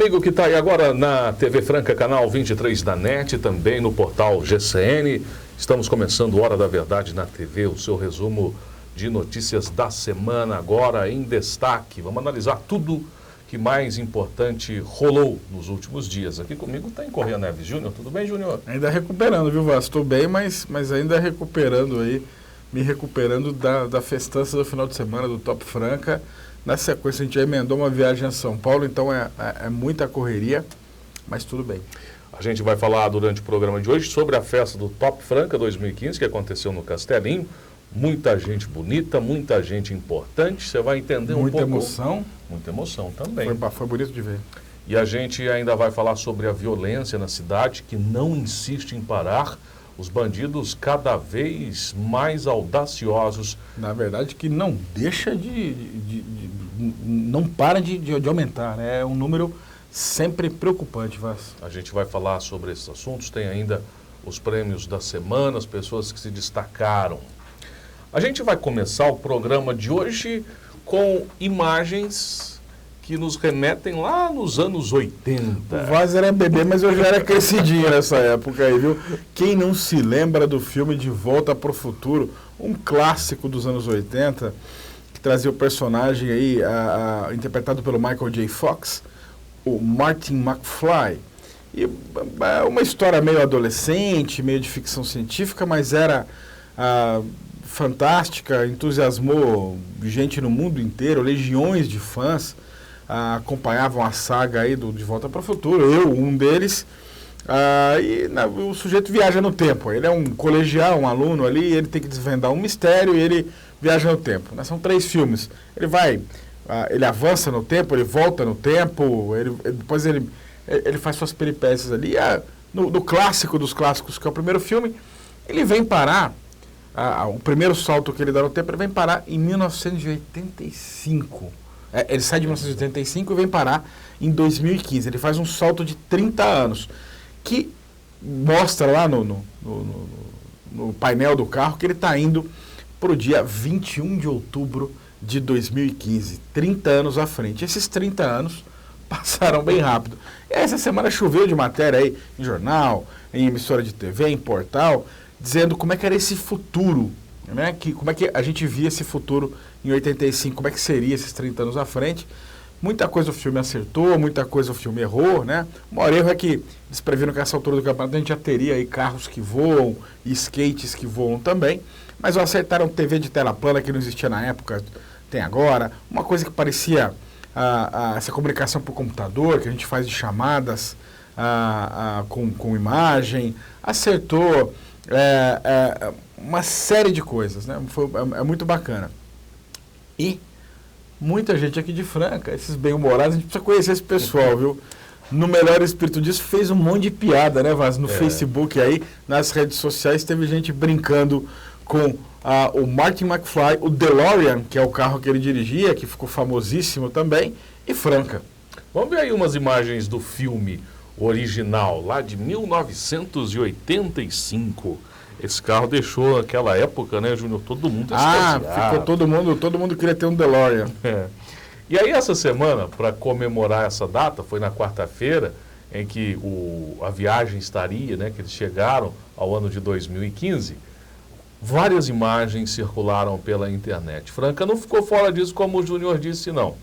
amigo que está aí agora na TV Franca, canal 23 da NET, também no portal GCN. Estamos começando Hora da Verdade na TV, o seu resumo de notícias da semana agora em destaque. Vamos analisar tudo que mais importante rolou nos últimos dias. Aqui comigo está Correia Neves Júnior. Tudo bem, Júnior? Ainda recuperando, viu, Vasco? Estou bem, mas ainda recuperando aí, me recuperando da festança do final de semana do Top Franca. Na sequência, a gente já emendou uma viagem a São Paulo, então é muita correria, mas tudo bem. A gente vai falar durante o programa de hoje sobre a festa do Top Franca 2015, que aconteceu no Castelinho. Muita gente bonita, muita gente importante. Você vai entender um pouco. Muita emoção. Muita emoção também. Foi bonito de ver. E a gente ainda vai falar sobre a violência na cidade, que não insiste em parar. Os bandidos cada vez mais audaciosos. Na verdade, que não deixa não para de aumentar, né? É um número sempre preocupante, Vaz. A gente vai falar sobre esses assuntos. Tem ainda os prêmios da semana, as pessoas que se destacaram. A gente vai começar o programa de hoje com imagens que nos remetem lá nos anos 80. O Vaz era bebê, mas eu já era crescidinho nessa época aí, viu? Quem não se lembra do filme De Volta para o Futuro, um clássico dos anos 80, que trazia o personagem aí, interpretado pelo Michael J. Fox, o Martin McFly. E uma história meio adolescente, meio de ficção científica, mas era fantástica, entusiasmou gente no mundo inteiro, legiões de fãs acompanhavam a saga aí De Volta para o Futuro, eu, um deles, o sujeito viaja no tempo, ele é um colegial, um aluno ali, ele tem que desvendar um mistério e ele viaja no tempo, né? São 3 filmes, ele avança no tempo, ele volta no tempo, depois ele faz suas peripécias ali, no clássico dos clássicos, que é o primeiro filme, ele vem parar, o primeiro salto que ele dá no tempo, ele vem parar em 1985. Ele sai de 1985 e vem parar em 2015. Ele faz um salto de 30 anos, que mostra lá no painel do carro que ele está indo para o dia 21 de outubro de 2015, 30 anos à frente. Esses 30 anos passaram bem rápido. E essa semana choveu de matéria aí em jornal, em emissora de TV, em portal, dizendo como é que era esse futuro, né? Como é que a gente via esse futuro em 85, como é que seria esses 30 anos à frente. Muita coisa o filme acertou, muita coisa o filme errou, né? O maior erro é que eles previram que essa altura do campeonato a gente já teria aí carros que voam e skates que voam também, mas acertaram TV de tela plana que não existia na época, tem agora, uma coisa que parecia essa comunicação por computador, que a gente faz de chamadas com imagem, acertou uma série de coisas, né? É muito bacana. E muita gente aqui de Franca, esses bem-humorados, a gente precisa conhecer esse pessoal, viu? No melhor espírito disso, fez um monte de piada, né, Vaz? No Facebook aí, nas redes sociais, teve gente brincando com o Martin McFly, o DeLorean, que é o carro que ele dirigia, que ficou famosíssimo também, e Franca. Vamos ver aí umas imagens do filme original, lá de 1985. Esse carro deixou aquela época, né, Júnior? Todo mundo ficou todo mundo queria ter um DeLorean. E aí essa semana, para comemorar essa data, foi na quarta-feira, em que a viagem estaria, né, que eles chegaram ao ano de 2015, várias imagens circularam pela internet. Franca não ficou fora disso, como o Júnior disse, não.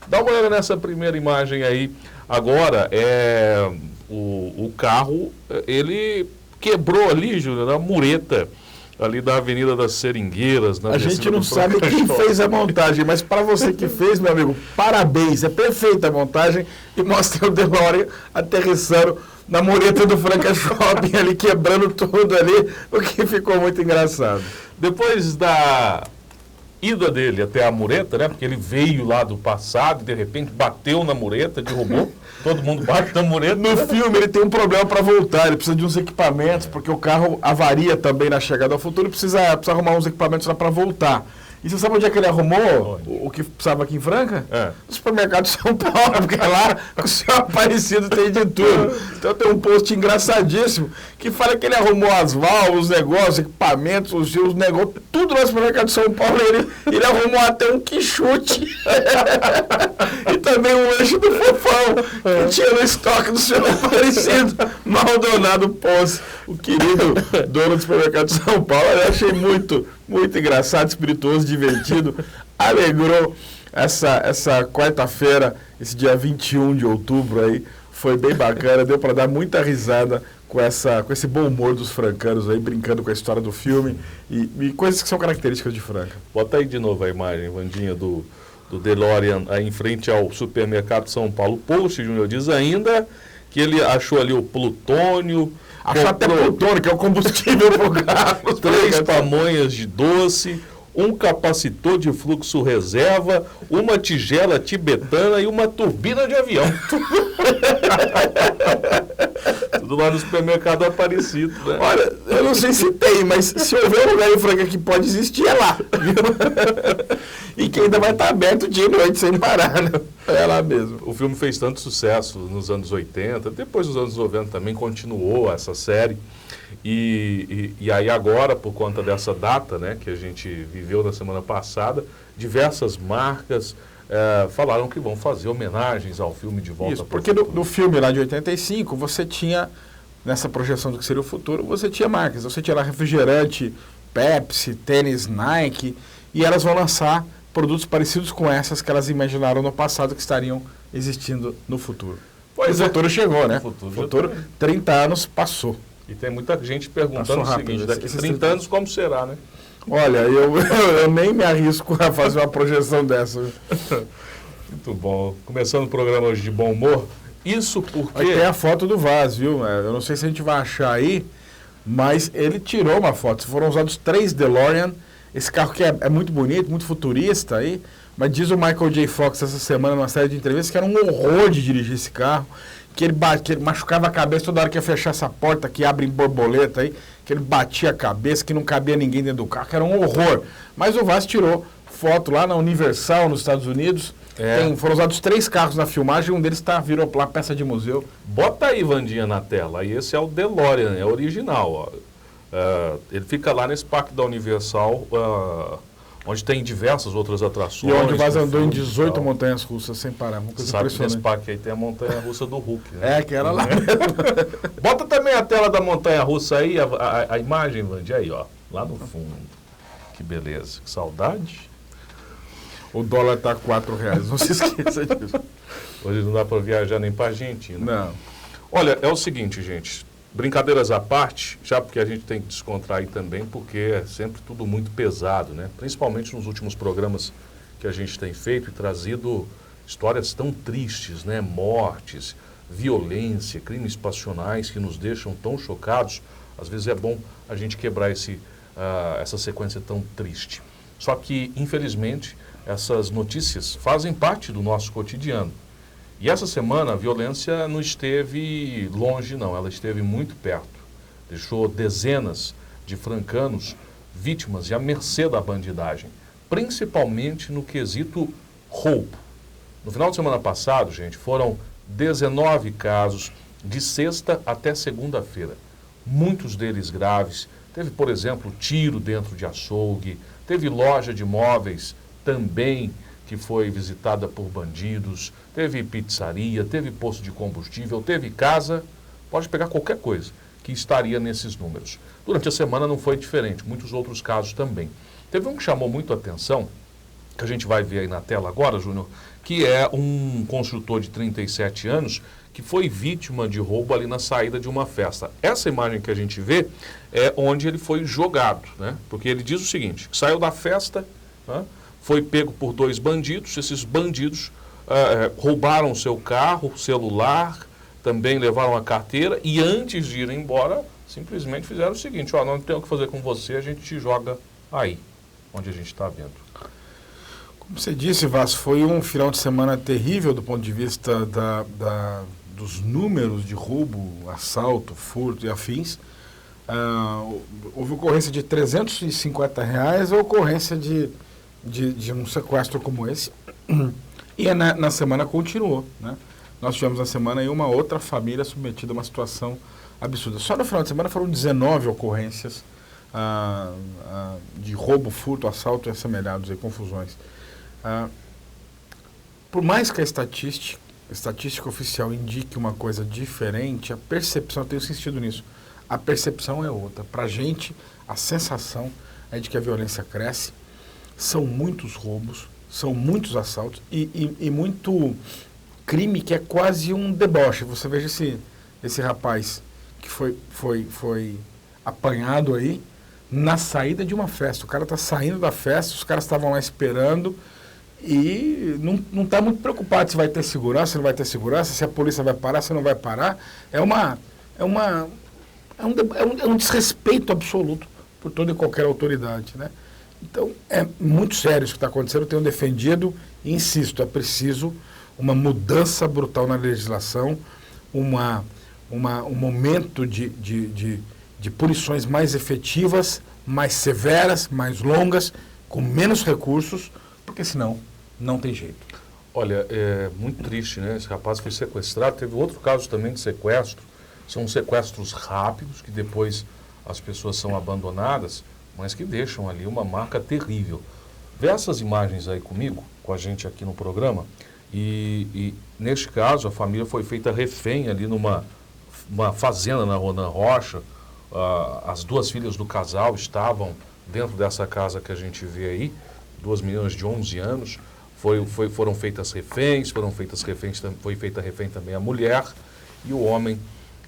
Dá uma olhada nessa primeira imagem aí. Agora, o carro, ele quebrou ali, Júnior, a mureta ali da Avenida das Seringueiras. A gente não sabe quem fez a montagem, mas para você que fez, meu amigo, parabéns, é perfeita a montagem, e mostra o DeLorean aterrissando na mureta do Franca Shopping ali, quebrando tudo ali, o que ficou muito engraçado. Depois da ida dele até a mureta, né? Porque ele veio lá do passado e de repente bateu na mureta, derrubou. Todo mundo bate na mureta. No filme ele tem um problema para voltar, ele precisa de uns equipamentos, porque o carro avaria também na chegada ao futuro, precisa arrumar uns equipamentos lá para voltar. E você sabe onde é que ele arrumou o que precisava aqui em Franca? No supermercado de São Paulo, porque lá o senhor Aparecido tem de tudo. Então tem um post engraçadíssimo que fala que ele arrumou as válvulas, os negócios, equipamentos, os negócios, tudo no supermercado de São Paulo. Ele arrumou até um quichute e também um lanche do Fofão que tinha no estoque do senhor Aparecido. Maldonado Ponce, o querido dono do supermercado de São Paulo. Eu achei muito engraçado, espirituoso, divertido. Alegrou essa quarta-feira, esse dia 21 de outubro aí. Foi bem bacana, deu para dar muita risada com esse bom humor dos francanos aí, brincando com a história do filme e coisas que são características de Franca. Bota aí de novo a imagem, Vandinha, do DeLorean aí em frente ao supermercado São Paulo. O post, Júnior, diz ainda que ele achou ali o plutônio. Achou até plutônio, que é o combustível pro carro. 3 pamonhas de doce, um capacitor de fluxo reserva, uma tigela tibetana e uma turbina de avião. Tudo lá no supermercado Aparecido, né? Olha, eu não sei se tem, mas se houver um lugar em Franca que pode existir, é lá. E que ainda vai estar aberto dia e noite sem parar, né? É lá mesmo. O filme fez tanto sucesso nos anos 80, depois dos anos 90 também continuou essa série. E aí agora, por conta dessa data, né, que a gente viveu na semana passada, diversas marcas falaram que vão fazer homenagens ao filme De Volta Isso, porque no filme lá de 85, você tinha, nessa projeção do que seria o futuro, você tinha marcas. Você tinha lá refrigerante, Pepsi, tênis, Nike, e elas vão lançar produtos parecidos com essas que elas imaginaram no passado que estariam existindo no futuro. Pois o futuro chegou, né? O futuro 30 anos passou. E tem muita gente perguntando o seguinte, daqui 30 anos como será, né? Olha, eu nem me arrisco a fazer uma projeção dessa. Muito bom. Começando o programa hoje de bom humor. Isso porque... Aí tem a foto do Vaz, viu? Eu não sei se a gente vai achar aí, mas ele tirou uma foto. Foram usados 3 DeLorean. Esse carro que é muito bonito, muito futurista aí. Mas diz o Michael J. Fox essa semana, numa série de entrevistas, que era um horror de dirigir esse carro. Que ele machucava a cabeça toda hora que ia fechar essa porta que abre em borboleta aí, que ele batia a cabeça, que não cabia ninguém dentro do carro, que era um horror. Mas o Vaz tirou foto lá na Universal, nos Estados Unidos. Foram usados 3 carros na filmagem, um deles virou lá peça de museu. Bota aí, Vandinha, na tela. E esse é o DeLorean, é original. Ó. Ele fica lá nesse parque da Universal, onde tem diversas outras atrações. E onde o Vaz andou em 18 montanhas russas sem parar. Você sabe que nesse parque aí tem a montanha russa do Hulk, né? Que era lá mesmo. Bota também a tela da montanha russa aí, a imagem, Vandi, aí, ó. Lá no fundo. Que beleza, que saudade. O dólar tá R$4, não se esqueça disso. Hoje não dá para viajar nem para Argentina. Não. Olha, é o seguinte, gente. Brincadeiras à parte, já porque a gente tem que descontrair também, porque é sempre tudo muito pesado, né? Principalmente nos últimos programas que a gente tem feito e trazido histórias tão tristes, né? Mortes, violência, crimes passionais que nos deixam tão chocados. Às vezes é bom a gente quebrar essa sequência tão triste. Só que, infelizmente, essas notícias fazem parte do nosso cotidiano. E essa semana a violência não esteve longe, não. Ela esteve muito perto. Deixou dezenas de francanos vítimas e à mercê da bandidagem. Principalmente no quesito roubo. No final de semana passado, gente, foram 19 casos de sexta até segunda-feira. Muitos deles graves. Teve, por exemplo, tiro dentro de açougue. Teve loja de móveis também que foi visitada por bandidos, teve pizzaria, teve posto de combustível, teve casa, pode pegar qualquer coisa que estaria nesses números. Durante a semana não foi diferente, muitos outros casos também. Teve um que chamou muito a atenção, que a gente vai ver aí na tela agora, Júnior, que é um construtor de 37 anos que foi vítima de roubo ali na saída de uma festa. Essa imagem que a gente vê é onde ele foi jogado, né? Porque ele diz o seguinte, que saiu da festa, né? Foi pego por 2 bandidos, esses bandidos roubaram seu carro, celular, também levaram a carteira e antes de ir embora, simplesmente fizeram o seguinte, não tem o que fazer com você, a gente te joga aí, onde a gente está vendo. Como você disse, Vaz, foi um final de semana terrível do ponto de vista dos números de roubo, assalto, furto e afins. Houve ocorrência de R$350 ou ocorrência de de um sequestro como esse. E na semana continuou, né? Nós tivemos na semana aí uma outra família submetida a uma situação absurda. Só no final de semana foram 19 ocorrências de roubo, furto, assalto e assemelhados, e confusões. Por mais que a estatística oficial indique uma coisa diferente, a percepção, eu tenho insistido nisso, a percepção é outra. Para a gente, a sensação é de que a violência cresce, são muitos roubos, são muitos assaltos e muito crime que é quase um deboche. Você veja esse rapaz que foi apanhado aí na saída de uma festa. O cara está saindo da festa, os caras estavam lá esperando e não está muito preocupado se vai ter segurança, se não vai ter segurança, se a polícia vai parar, se não vai parar. É um desrespeito absoluto por toda e qualquer autoridade, né? Então, é muito sério isso que está acontecendo. Eu tenho defendido e insisto, é preciso uma mudança brutal na legislação, um momento de punições mais efetivas, mais severas, mais longas, com menos recursos, porque senão não tem jeito. Olha, é muito triste, né? Esse rapaz foi sequestrado. Teve outro caso também de sequestro. São sequestros rápidos, que depois as pessoas são abandonadas, mas que deixam ali uma marca terrível. Vê essas imagens aí comigo, com a gente aqui no programa, e neste caso a família foi feita refém ali numa fazenda na Ronan Rocha. As duas filhas do casal estavam dentro dessa casa que a gente vê aí, duas meninas de 11 anos, foram feitas reféns, foi feita refém também a mulher, e o homem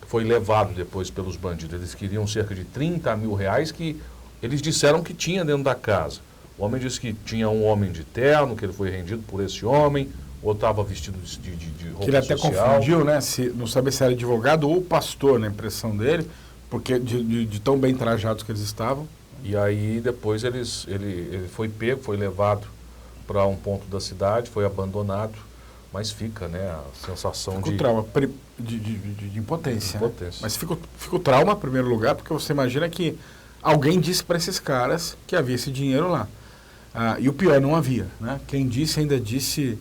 foi levado depois pelos bandidos. Eles queriam cerca de 30 mil reais que eles disseram que tinha dentro da casa. O homem disse que tinha um homem de terno, que ele foi rendido por esse homem, ou estava vestido de roupa social. Que ele até confundiu, né? Não sabia se era advogado ou pastor, na impressão dele, porque de tão bem trajados que eles estavam. E aí depois ele foi pego, foi levado para um ponto da cidade, foi abandonado, mas fica, né, a sensação de trauma, de impotência. Né? Mas fica o trauma, em primeiro lugar, porque você imagina que alguém disse para esses caras que havia esse dinheiro lá. E o pior, não havia. Né? Quem disse ainda disse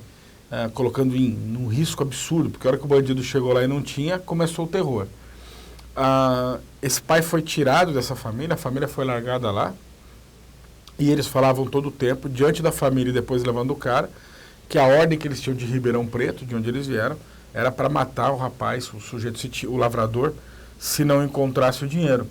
colocando num risco absurdo, porque a hora que o bandido chegou lá e não tinha, começou o terror. Esse pai foi tirado dessa família, a família foi largada lá, e eles falavam todo o tempo, diante da família e depois levando o cara, que a ordem que eles tinham de Ribeirão Preto, de onde eles vieram, era para matar o rapaz, o sujeito, o lavrador, se não encontrasse o dinheiro.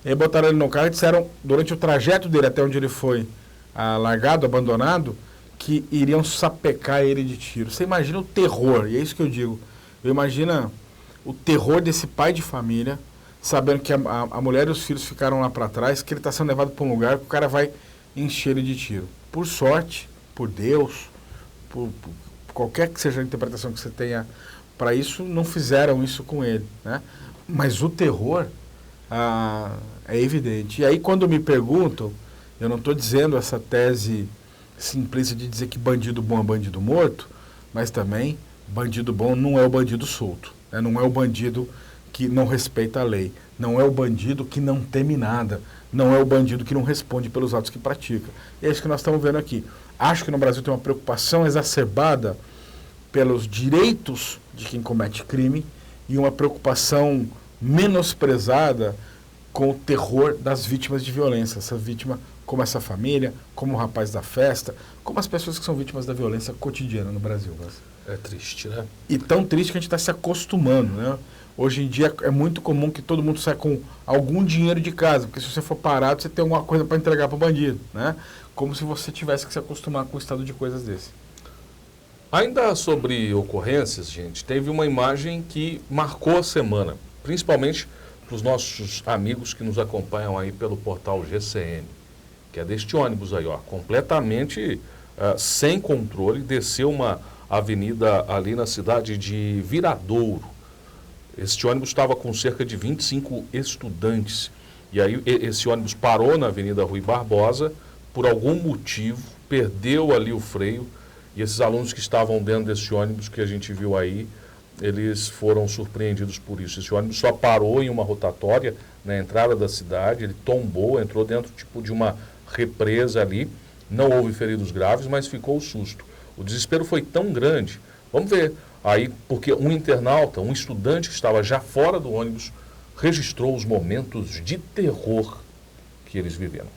E aí botaram ele no carro e disseram, durante o trajeto dele até onde ele foi largado, abandonado, que iriam sapecar ele de tiro. Você imagina o terror, e é isso que eu digo. Eu imagino o terror desse pai de família, sabendo que a mulher e os filhos ficaram lá para trás, que ele está sendo levado para um lugar que o cara vai encher ele de tiro. Por sorte, por Deus, por qualquer que seja a interpretação que você tenha para isso, não fizeram isso com ele, né? Mas o terror é evidente. E aí quando me perguntam, eu não estou dizendo essa tese simplista de dizer que bandido bom é bandido morto, mas também bandido bom não é o bandido solto, né? Não é o bandido que não respeita a lei, não é o bandido que não teme nada, não é o bandido que não responde pelos atos que pratica. E é isso que nós estamos vendo aqui. Acho que no Brasil tem uma preocupação exacerbada pelos direitos de quem comete crime e uma preocupação menosprezada com o terror das vítimas de violência. Essa vítima, como essa família, como o rapaz da festa, como as pessoas que são vítimas da violência cotidiana no Brasil. É triste, né? E tão triste que a gente está se acostumando, né? Hoje em dia é muito comum que todo mundo saia com algum dinheiro de casa, porque se você for parado, você tem alguma coisa para entregar para o bandido, né? Como se você tivesse que se acostumar com o estado de coisas desse. Ainda sobre ocorrências, gente, teve uma imagem que marcou a semana, principalmente para os nossos amigos que nos acompanham aí pelo portal GCN, que é deste ônibus aí, ó, completamente sem controle, desceu uma avenida ali na cidade de Viradouro. Este ônibus estava com cerca de 25 estudantes. E aí esse ônibus parou na Avenida Rui Barbosa, por algum motivo, perdeu ali o freio, e esses alunos que estavam dentro desse ônibus que a gente viu aí, eles foram surpreendidos por isso. Esse ônibus só parou em uma rotatória na entrada da cidade, ele tombou, entrou dentro tipo de uma represa ali, Não houve feridos graves, mas ficou o susto. O desespero foi tão grande. Vamos ver aí, porque um internauta, um estudante que estava já fora do ônibus, registrou os momentos de terror que eles viveram.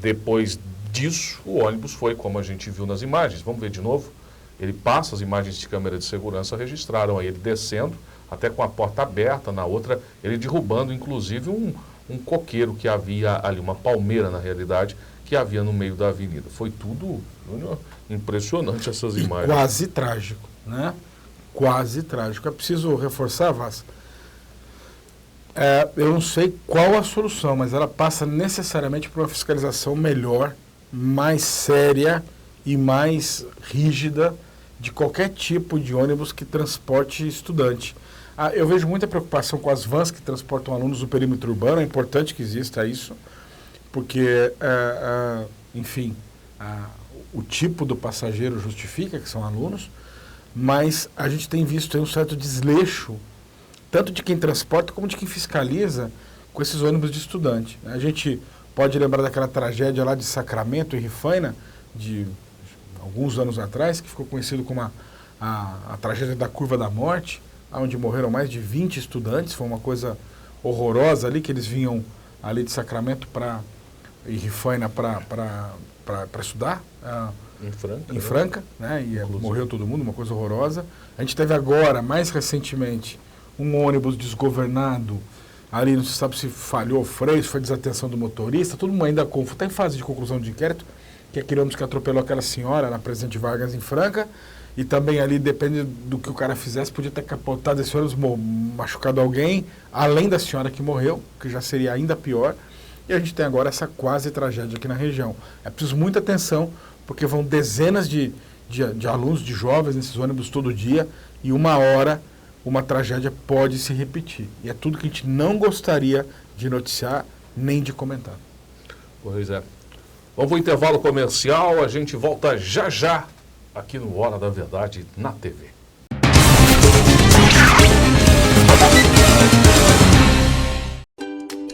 Depois disso, o ônibus foi como a gente viu nas imagens. Vamos ver de novo? Ele passa, as imagens de câmera de segurança registraram aí ele descendo, até com a porta aberta, na outra ele derrubando inclusive um coqueiro que havia ali, uma palmeira na realidade, que havia no meio da avenida. Foi tudo impressionante essas imagens. Quase trágico, né? Quase trágico. É preciso reforçar, Vaz. Eu não sei qual a solução, mas ela passa necessariamente por uma fiscalização melhor, mais séria e mais rígida de qualquer tipo de ônibus que transporte estudante. Eu vejo muita preocupação com as vans que transportam alunos do perímetro urbano. É importante que exista isso, porque, enfim, o tipo do passageiro justifica que são alunos, mas a gente tem visto aí um certo desleixo, tanto de quem transporta como de quem fiscaliza com esses ônibus de estudante. A gente pode lembrar daquela tragédia lá de Sacramento e Rifaina, de alguns anos atrás, que ficou conhecido como a tragédia da Curva da Morte, onde morreram mais de 20 estudantes. Foi uma coisa horrorosa ali, que eles vinham ali de Sacramento e Rifaina para estudar. Em Franca, né? E morreu todo mundo, uma coisa horrorosa. A gente teve agora, mais recentemente, um ônibus desgovernado, ali não se sabe se falhou o freio, se foi desatenção do motorista, todo mundo ainda está em fase de conclusão de inquérito, que é aquele ônibus que atropelou aquela senhora na Presidente Vargas em Franca, e também ali, depende do que o cara fizesse, podia ter capotado esse ônibus, machucado alguém, além da senhora que morreu, que já seria ainda pior, e a gente tem agora essa quase tragédia aqui na região. É preciso muita atenção, porque vão dezenas de alunos, de jovens nesses ônibus todo dia, e uma hora uma tragédia pode se repetir. E é tudo que a gente não gostaria de noticiar, nem de comentar. Pois é. Vamos para o intervalo comercial, a gente volta já já aqui no Hora da Verdade na TV.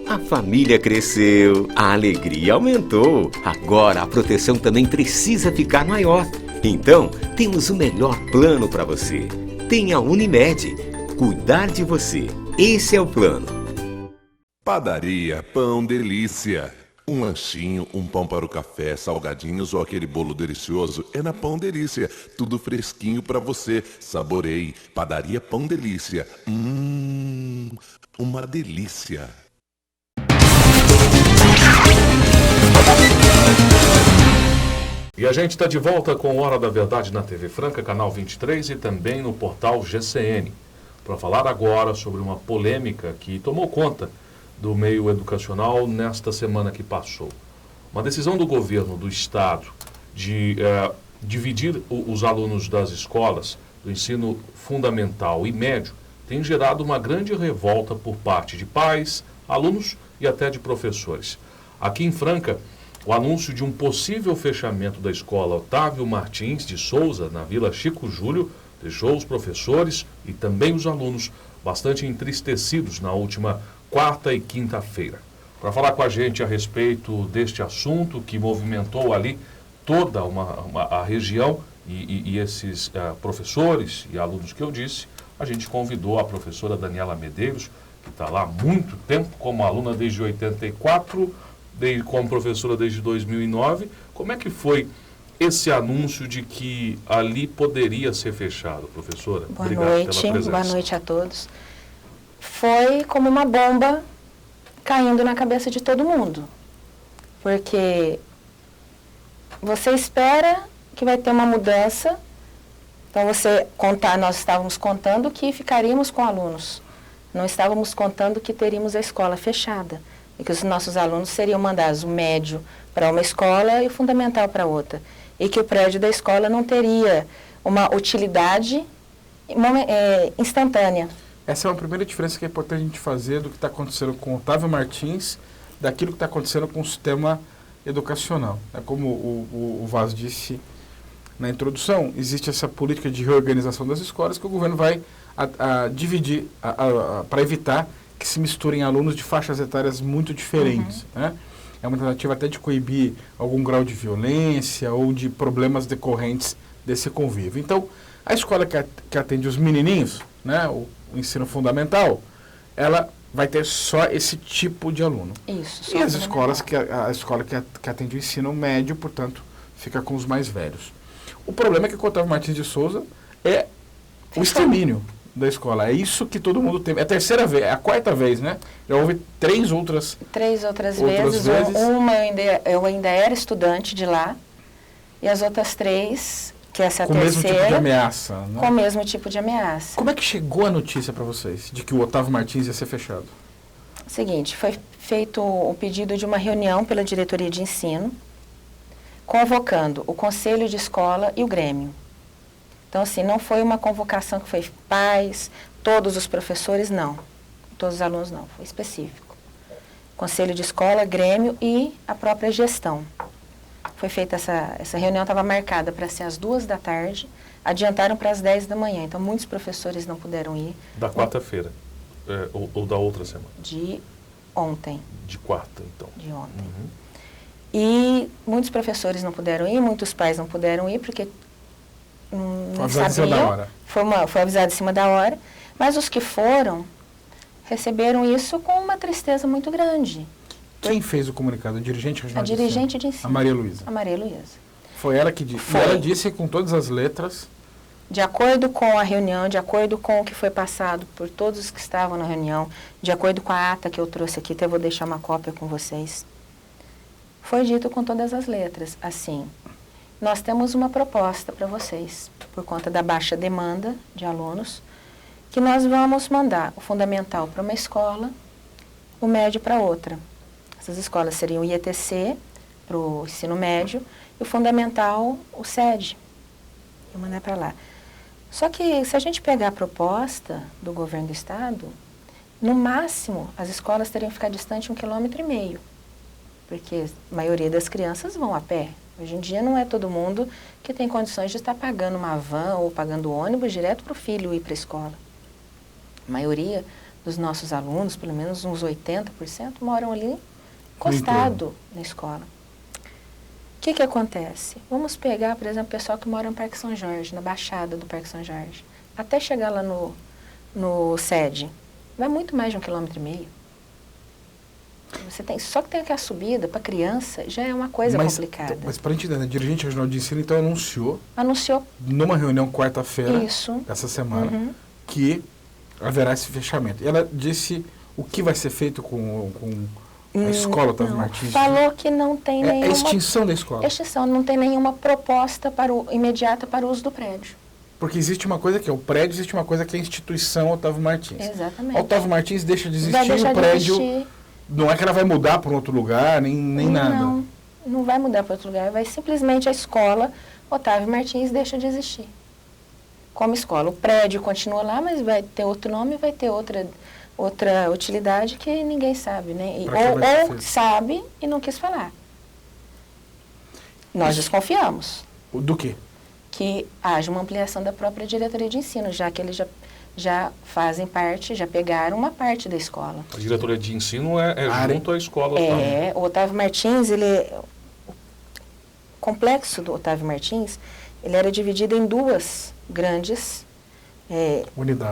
A família cresceu, a alegria aumentou. Agora a proteção também precisa ficar maior. Então, temos o melhor plano para você. Tem a Unimed. Cuidar de você. Esse é o plano. Padaria Pão Delícia. Um lanchinho, um pão para o café, salgadinhos ou aquele bolo delicioso é na Pão Delícia. Tudo fresquinho para você. Saboreie. Padaria Pão Delícia. Uma delícia. E a gente está de volta com Hora da Verdade na TV Franca, canal 23 e também no portal GCN, para falar agora sobre uma polêmica que tomou conta do meio educacional nesta semana que passou. Uma decisão do governo do estado de dividir os alunos das escolas do ensino fundamental e médio tem gerado uma grande revolta por parte de pais, alunos e até de professores. Aqui em Franca, o anúncio de um possível fechamento da escola Otávio Martins de Souza, na Vila Chico Júlio, deixou os professores e também os alunos bastante entristecidos na última quarta e quinta-feira. Para falar com a gente a respeito deste assunto que movimentou ali toda a região e esses professores e alunos que eu disse, a gente convidou a professora Daniela Medeiros, que está lá há muito tempo, como aluna desde 84, como professora desde 2009. Como é que foi esse anúncio de que ali poderia ser fechado, professora? Boa noite a todos. Foi como uma bomba caindo na cabeça de todo mundo, porque você espera que vai ter uma mudança, então nós estávamos contando que ficaríamos com alunos, não estávamos contando que teríamos a escola fechada, e que os nossos alunos seriam mandados o médio para uma escola e o fundamental para outra, e que o prédio da escola não teria uma utilidade instantânea. Essa é uma primeira diferença que é importante a gente fazer do que está acontecendo com o Otávio Martins, daquilo que está acontecendo com o sistema educacional. Como o Vaz disse na introdução, existe essa política de reorganização das escolas que o governo vai dividir para evitar que se misturem alunos de faixas etárias muito diferentes. Né? É uma tentativa até de coibir algum grau de violência ou de problemas decorrentes desse convívio. Então, a escola que atende os menininhos, né, o ensino fundamental, ela vai ter só esse tipo de aluno. Isso. E as escolas a escola que atende o ensino médio, portanto, fica com os mais velhos. O problema é que o Otávio Martins de Souza é o extermínio da escola. É isso que todo mundo tem. É a terceira vez, é a quarta vez, né? Já houve três outras vezes. Uma eu ainda era estudante de lá, e as outras 3, que essa com terceira... Com o mesmo tipo de ameaça, né? Com o mesmo tipo de ameaça. Como é que chegou a notícia para vocês de que o Otávio Martins ia ser fechado? Seguinte, foi feito o pedido de uma reunião pela diretoria de ensino, convocando o conselho de escola e o grêmio. Então, assim, não foi uma convocação que foi pais, todos os professores, não. Todos os alunos, não. Foi específico. Conselho de escola, grêmio e a própria gestão. Foi feita essa reunião, estava marcada para ser às 14h, adiantaram para as 10 da manhã. Então, muitos professores não puderam ir. Da quarta-feira? Ou da outra semana? De ontem. De quarta, então. De ontem. E muitos professores não puderam ir, muitos pais não puderam ir, porque não sabiam. Foi avisado em cima da hora. Mas os que foram, receberam isso com uma tristeza muito grande. Quem fez o comunicado? A dirigente regional? A dirigente de ensino. A Maria Luísa. A Maria Luísa. Foi ela que disse. Ela disse com todas as letras. De acordo com a reunião, de acordo com o que foi passado por todos os que estavam na reunião, de acordo com a ata que eu trouxe aqui, até vou deixar uma cópia com vocês. Foi dito com todas as letras, assim, nós temos uma proposta para vocês, por conta da baixa demanda de alunos, que nós vamos mandar o fundamental para uma escola, o médio para outra. Essas escolas seriam o IETC, para o ensino médio, e o fundamental, o SED. Eu mandar para lá. Só que, se a gente pegar a proposta do governo do estado, no máximo, as escolas teriam que ficar distantes 1,5 km. Porque a maioria das crianças vão a pé. Hoje em dia não é todo mundo que tem condições de estar pagando uma van ou pagando ônibus direto para o filho ir para a escola. A maioria dos nossos alunos, pelo menos uns 80%, moram ali encostado na escola. O que acontece? Vamos pegar, por exemplo, o pessoal que mora no Parque São Jorge, na Baixada do Parque São Jorge. Até chegar lá no SED, vai muito mais de 1,5 km. Só que tem aquela subida para criança, já é uma coisa complicada. Mas para a gente entender, a dirigente regional de ensino, então, anunciou numa reunião quarta-feira, essa semana, que haverá esse fechamento. E ela disse o que vai ser feito com a escola Otávio Martins. Falou que não tem nenhuma... É a extinção da escola. Extinção, não tem nenhuma proposta imediata para o uso do prédio. Porque existe uma coisa que é o prédio, existe uma coisa que é a instituição Otávio Martins. Exatamente. Otávio Martins deixa de existir, o prédio... Não é que ela vai mudar para um outro lugar, nem nada. Não vai mudar para outro lugar. Vai simplesmente a escola Otávio Martins deixa de existir. Como escola. O prédio continua lá, mas vai ter outro nome, vai ter outra utilidade que ninguém sabe, né? Ou sabe e não quis falar. Nós desconfiamos. Do quê? Que haja uma ampliação da própria diretoria de ensino, já que eles já fazem parte, já pegaram uma parte da escola. A diretoria de ensino é junto à escola também. O Otávio Martins, o complexo do Otávio Martins, ele era dividido em 2 grandes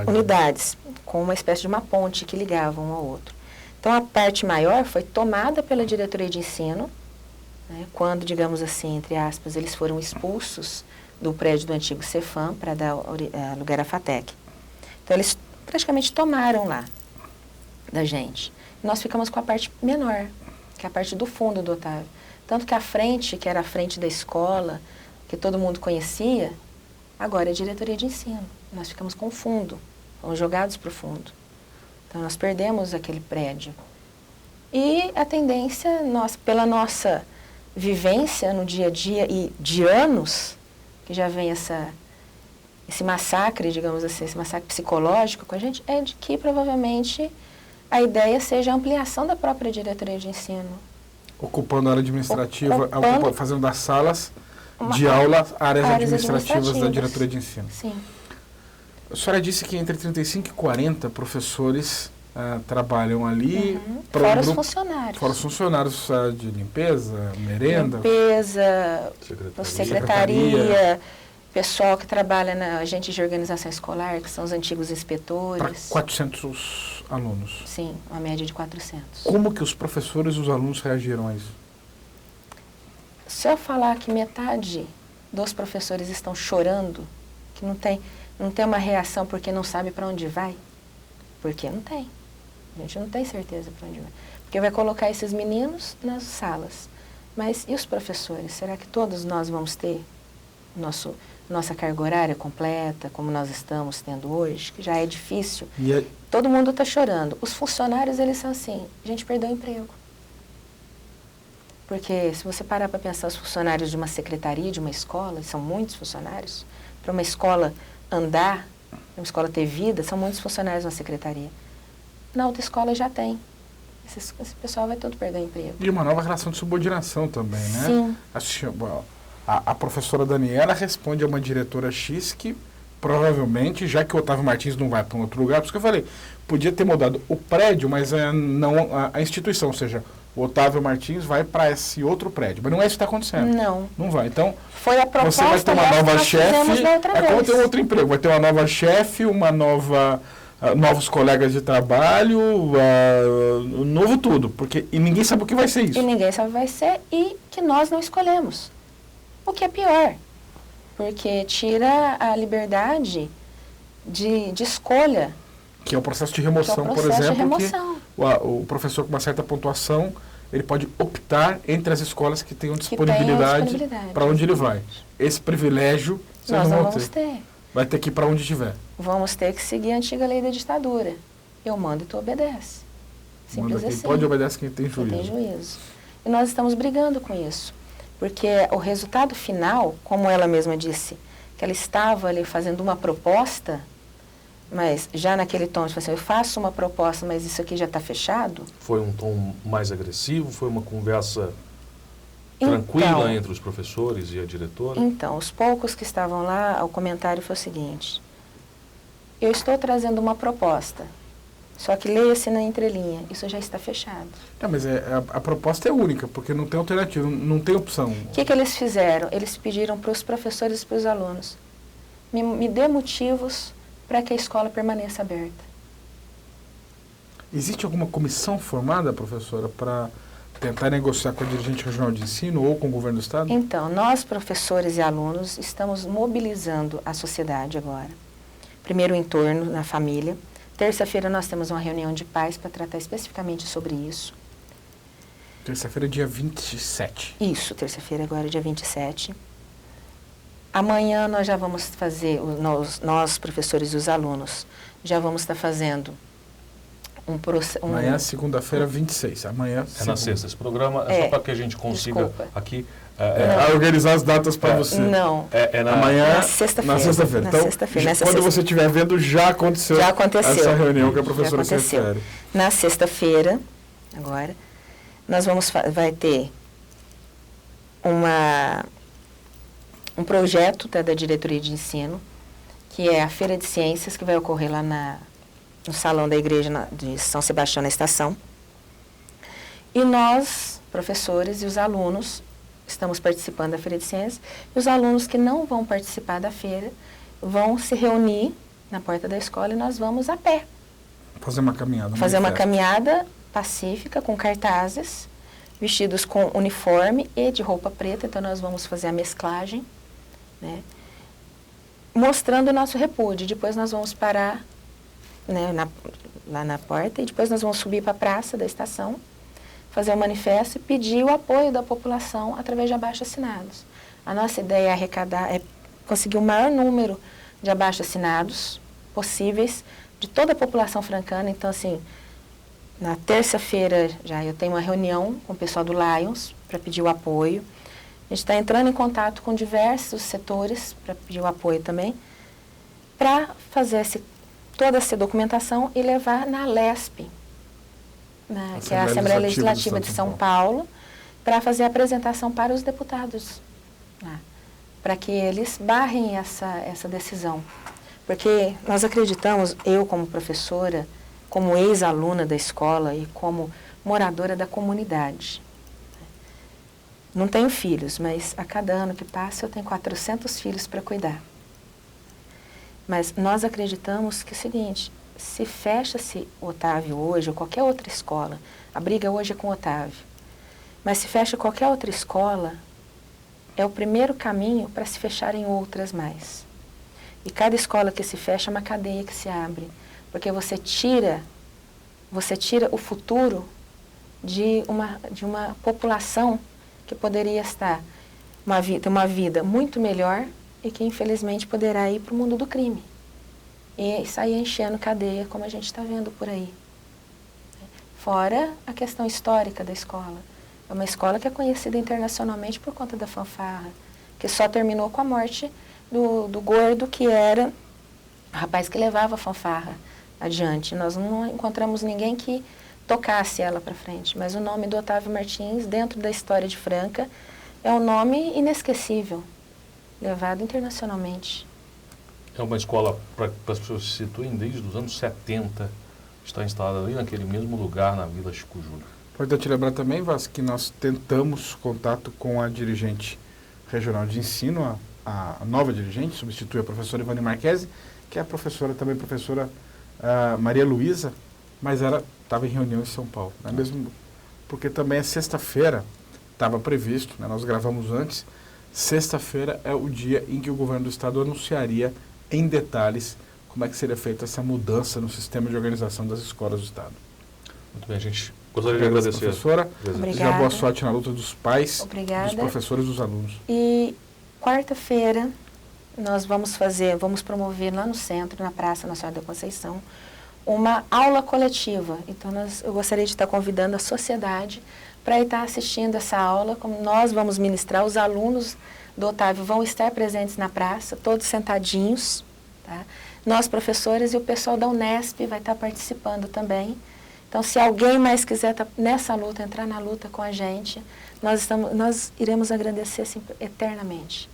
unidades, com uma espécie de uma ponte que ligava um ao outro. Então, a parte maior foi tomada pela diretoria de ensino, né, quando, digamos assim, entre aspas, eles foram expulsos do prédio do antigo Cefam para dar lugar à FATEC. Então, eles praticamente tomaram lá da gente. Nós ficamos com a parte menor, que é a parte do fundo do Otávio. Tanto que a frente, que era a frente da escola, que todo mundo conhecia, agora é a diretoria de ensino. Nós ficamos com o fundo, fomos jogados para o fundo. Então, nós perdemos aquele prédio. E a tendência, pela nossa vivência no dia a dia e de anos, que já vem esse massacre, digamos assim, esse massacre psicológico com a gente, é de que provavelmente a ideia seja a ampliação da própria diretoria de ensino. Ocupando a área administrativa, fazendo das salas de aula, áreas administrativas da diretoria de ensino. Sim. A senhora disse que entre 35 e 40 professores trabalham ali. Fora os funcionários. Fora os funcionários de limpeza, merenda. Limpeza, secretaria, pessoal que trabalha na agente de organização escolar, que são os antigos inspetores. Para 400 alunos. Sim, uma média de 400. Como que os professores e os alunos reagiram a isso? Se eu falar que metade dos professores estão chorando, que não tem uma reação porque não sabe para onde vai, porque não tem. A gente não tem certeza para onde vai. Porque vai colocar esses meninos nas salas. Mas e os professores? Será que todos nós vamos ter nossa carga horária completa, como nós estamos tendo hoje, que já é difícil? Todo mundo está chorando. Os funcionários, eles são assim, a gente perdeu o emprego. Porque se você parar para pensar os funcionários de uma secretaria, de uma escola, são muitos funcionários, para uma escola andar, para uma escola ter vida, são muitos funcionários na secretaria. Na outra escola já tem. Esse pessoal vai todo perder o emprego. E uma nova relação de subordinação também, né? Sim. A professora Daniela responde a uma diretora X que provavelmente, já que o Otávio Martins não vai para um outro lugar, por isso que eu falei, podia ter mudado o prédio, mas não a instituição, ou seja, o Otávio Martins vai para esse outro prédio. Mas não é isso que está acontecendo. Não. Não vai. Então, foi a proposta, você vai ter uma nova chefe, é como ter um outro emprego. Vai ter uma nova chefe, novos colegas de trabalho, novo tudo. E ninguém sabe o que vai ser isso. E ninguém sabe o que vai ser e que nós não escolhemos. O que é pior. Porque tira a liberdade de escolha. Que é o processo de remoção, por exemplo. De remoção. Que o professor com uma certa pontuação, ele pode optar entre as escolas que tenham disponibilidade para onde ele vai. Esse privilégio nós não vamos ter. Vai ter que ir para onde estiver. Vamos ter que seguir a antiga lei da ditadura. Eu mando e tu obedece. Simples assim. Pode obedecer quem tem juízo. Quem tem juízo. E nós estamos brigando com isso. Porque o resultado final, como ela mesma disse, que ela estava ali fazendo uma proposta, mas já naquele tom, tipo assim, eu faço uma proposta, mas isso aqui já está fechado. Foi um tom mais agressivo? Foi uma conversa tranquila entre os professores e a diretora? Então, os poucos que estavam lá, o comentário foi o seguinte: eu estou trazendo uma proposta, só que leia-se na entrelinha, isso já está fechado. Mas a proposta é única, porque não tem alternativa, não tem opção. O que eles fizeram? Eles pediram para os professores e para os alunos, me dê motivos para que a escola permaneça aberta. Existe alguma comissão formada, professora, para tentar negociar com a dirigente regional de ensino ou com o governo do estado? Então, nós, professores e alunos, estamos mobilizando a sociedade agora. Primeiro, o entorno, na família. Terça-feira nós temos uma reunião de pais para tratar especificamente sobre isso. Terça-feira, dia 27. Isso, terça-feira agora, dia 27. Amanhã nós já vamos fazer, nós, professores e os alunos, já vamos estar fazendo amanhã, segunda-feira, 26. Amanhã, é na sexta. Esse programa é só para que a gente consiga aqui organizar as datas para você. Não. Amanhã, na sexta-feira. Na sexta-feira. Então, quando você estiver vendo, já aconteceu essa reunião que a professora se refere. Na sexta-feira, agora, nós vai ter um projeto da diretoria de ensino, que é a Feira de Ciências, que vai ocorrer lá no salão da igreja de São Sebastião, na estação. E nós, professores e os alunos, estamos participando da Feira de Ciências, e os alunos que não vão participar da feira vão se reunir na porta da escola e nós vamos a pé. Fazer uma caminhada. Fazer uma caminhada pacífica, com cartazes, vestidos com uniforme e de roupa preta, então nós vamos fazer a mesclagem, né, mostrando o nosso repúdio. Depois nós vamos parar, né, lá na porta, e depois nós vamos subir para a praça da estação, fazer um manifesto e pedir o apoio da população através de abaixo-assinados. A nossa ideia é conseguir o maior número de abaixo-assinados possíveis de toda a população francana. Então, assim, na terça-feira já eu tenho uma reunião com o pessoal do Lions para pedir o apoio. A gente está entrando em contato com diversos setores para pedir o apoio também, para fazer toda essa documentação e levar na LESP, que é a Assembleia Legislativa de São Paulo, para fazer a apresentação para os deputados. para que eles barrem essa decisão. Porque nós acreditamos, eu como professora, como ex-aluna da escola e como moradora da comunidade. Não tenho filhos, mas a cada ano que passa eu tenho 400 filhos para cuidar. Mas nós acreditamos que é o seguinte, se fecha-se o Otávio hoje, ou qualquer outra escola, a briga hoje é com o Otávio, mas se fecha qualquer outra escola, é o primeiro caminho para se fecharem outras mais. E cada escola que se fecha é uma cadeia que se abre, porque você tira o futuro de uma população que poderia estar ter uma vida muito melhor e que infelizmente poderá ir para o mundo do crime e sair enchendo cadeia, como a gente está vendo por aí. Fora a questão histórica da escola. É uma escola que é conhecida internacionalmente por conta da fanfarra, que só terminou com a morte do gordo, que era o rapaz que levava a fanfarra adiante. Nós não encontramos ninguém que tocasse ela para frente, mas o nome do Otávio Martins, dentro da história de Franca, é um nome inesquecível, levado internacionalmente. É uma escola, para as pessoas se situem, desde os anos 70, está instalada ali naquele mesmo lugar, na Vila Chico Júnior. Importante lembrar também, Vasco, que nós tentamos contato com a dirigente regional de ensino, a nova dirigente, substitui a professora Ivani Marquesi, que é a professora, também professora Maria Luísa, mas ela estava em reunião em São Paulo. Né? Mesmo porque também é sexta-feira, estava previsto, né? Nós gravamos antes, sexta-feira é o dia em que o governo do estado anunciaria em detalhes como é que seria feita essa mudança no sistema de organização das escolas do estado. Muito bem, gente. Gostaria de agradecer. Professora, obrigada. Boa sorte na luta dos pais, Obrigada. dos professores e dos alunos. E quarta-feira nós vamos promover lá no centro, na Praça Nossa Senhora da Conceição, uma aula coletiva. Então eu gostaria de estar convidando a sociedade para estar assistindo essa aula, como nós vamos ministrar, os alunos do Otávio vão estar presentes na praça, todos sentadinhos, tá? Nós, professores, e o pessoal da Unesp vai estar participando também. Então, se alguém mais quiser estar nessa luta, entrar na luta com a gente, nós iremos agradecer assim, eternamente.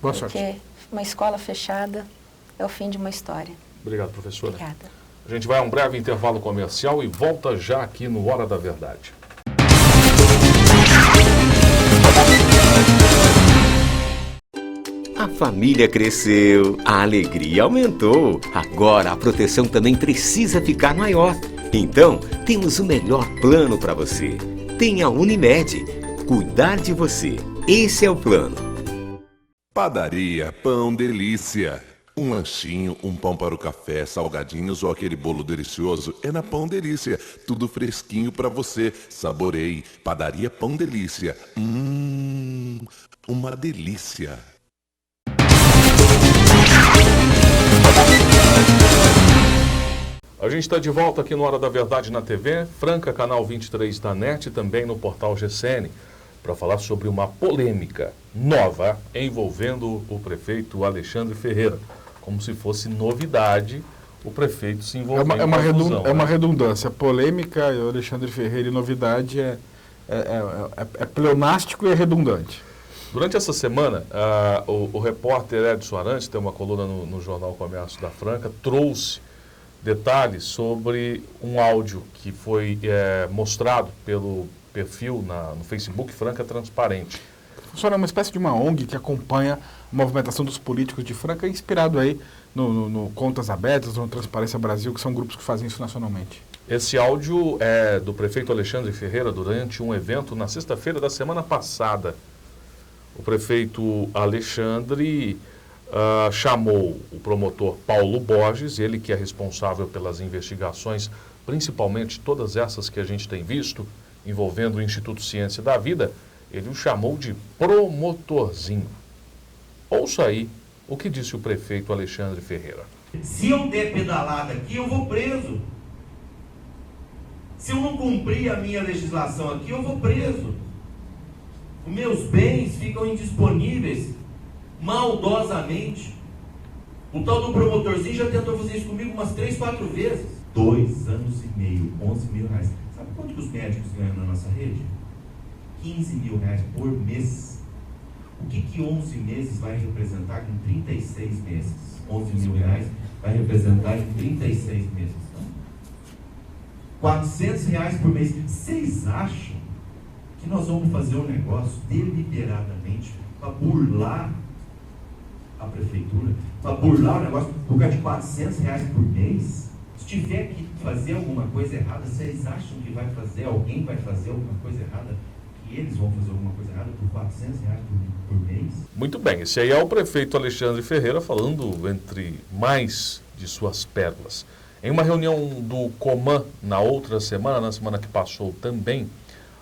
Boa sorte. Porque uma escola fechada é o fim de uma história. Obrigado, professora. Obrigada. A gente vai a um breve intervalo comercial e volta já aqui no Hora da Verdade. A família cresceu, a alegria aumentou. Agora a proteção também precisa ficar maior. Então, temos o melhor plano para você. Tem a Unimed. Cuidar de você. Esse é o plano. Padaria Pão Delícia. Um lanchinho, um pão para o café, salgadinhos ou aquele bolo delicioso é na Pão Delícia. Tudo fresquinho para você. Saboreie. Padaria Pão Delícia. Uma delícia. A gente está de volta aqui no Hora da Verdade na TV, Franca, canal 23 da NET e também no portal GCN, para falar sobre uma polêmica nova envolvendo o prefeito Alexandre Ferreira. Como se fosse novidade o prefeito se envolver em confusão. É uma redundância. Polêmica, Alexandre Ferreira e novidade é pleonástico e é redundante. Durante essa semana, o repórter Edson Arantes, tem uma coluna no Jornal Comércio da Franca, trouxe detalhes sobre um áudio que foi mostrado pelo perfil no Facebook Franca Transparente. Funciona uma espécie de uma ONG que acompanha a movimentação dos políticos de Franca, inspirado aí no Contas Abertas, no Transparência Brasil, que são grupos que fazem isso nacionalmente. Esse áudio é do prefeito Alexandre Ferreira durante um evento na sexta-feira da semana passada. O prefeito Alexandre chamou o promotor Paulo Borges, ele que é responsável pelas investigações, principalmente todas essas que a gente tem visto, envolvendo o Instituto Ciência da Vida, ele o chamou de promotorzinho. Ouça aí o que disse o prefeito Alexandre Ferreira. Se eu der pedalada aqui, eu vou preso. Se eu não cumprir a minha legislação aqui, eu vou preso. Os meus bens ficam indisponíveis maldosamente. O tal do promotorzinho já tentou fazer isso comigo umas 3, 4 vezes. 2 anos e meio, 11 mil reais. Sabe quanto que os médicos ganham na nossa rede? 15 mil reais por mês. O que 11 meses vai representar com 36 meses? 11 mil reais vai representar em 36 meses. Então, R$400 por mês. Vocês acham que nós vamos fazer um negócio deliberadamente para burlar a prefeitura? Para burlar o negócio por causa de R$400 por mês? Se tiver que fazer alguma coisa errada, vocês acham que alguém vai fazer alguma coisa errada? Que eles vão fazer alguma coisa errada por R$400 por mês? Muito bem, esse aí é o prefeito Alexandre Ferreira falando entre mais de suas pérolas. Em uma reunião do Coman na outra semana, na semana que passou também,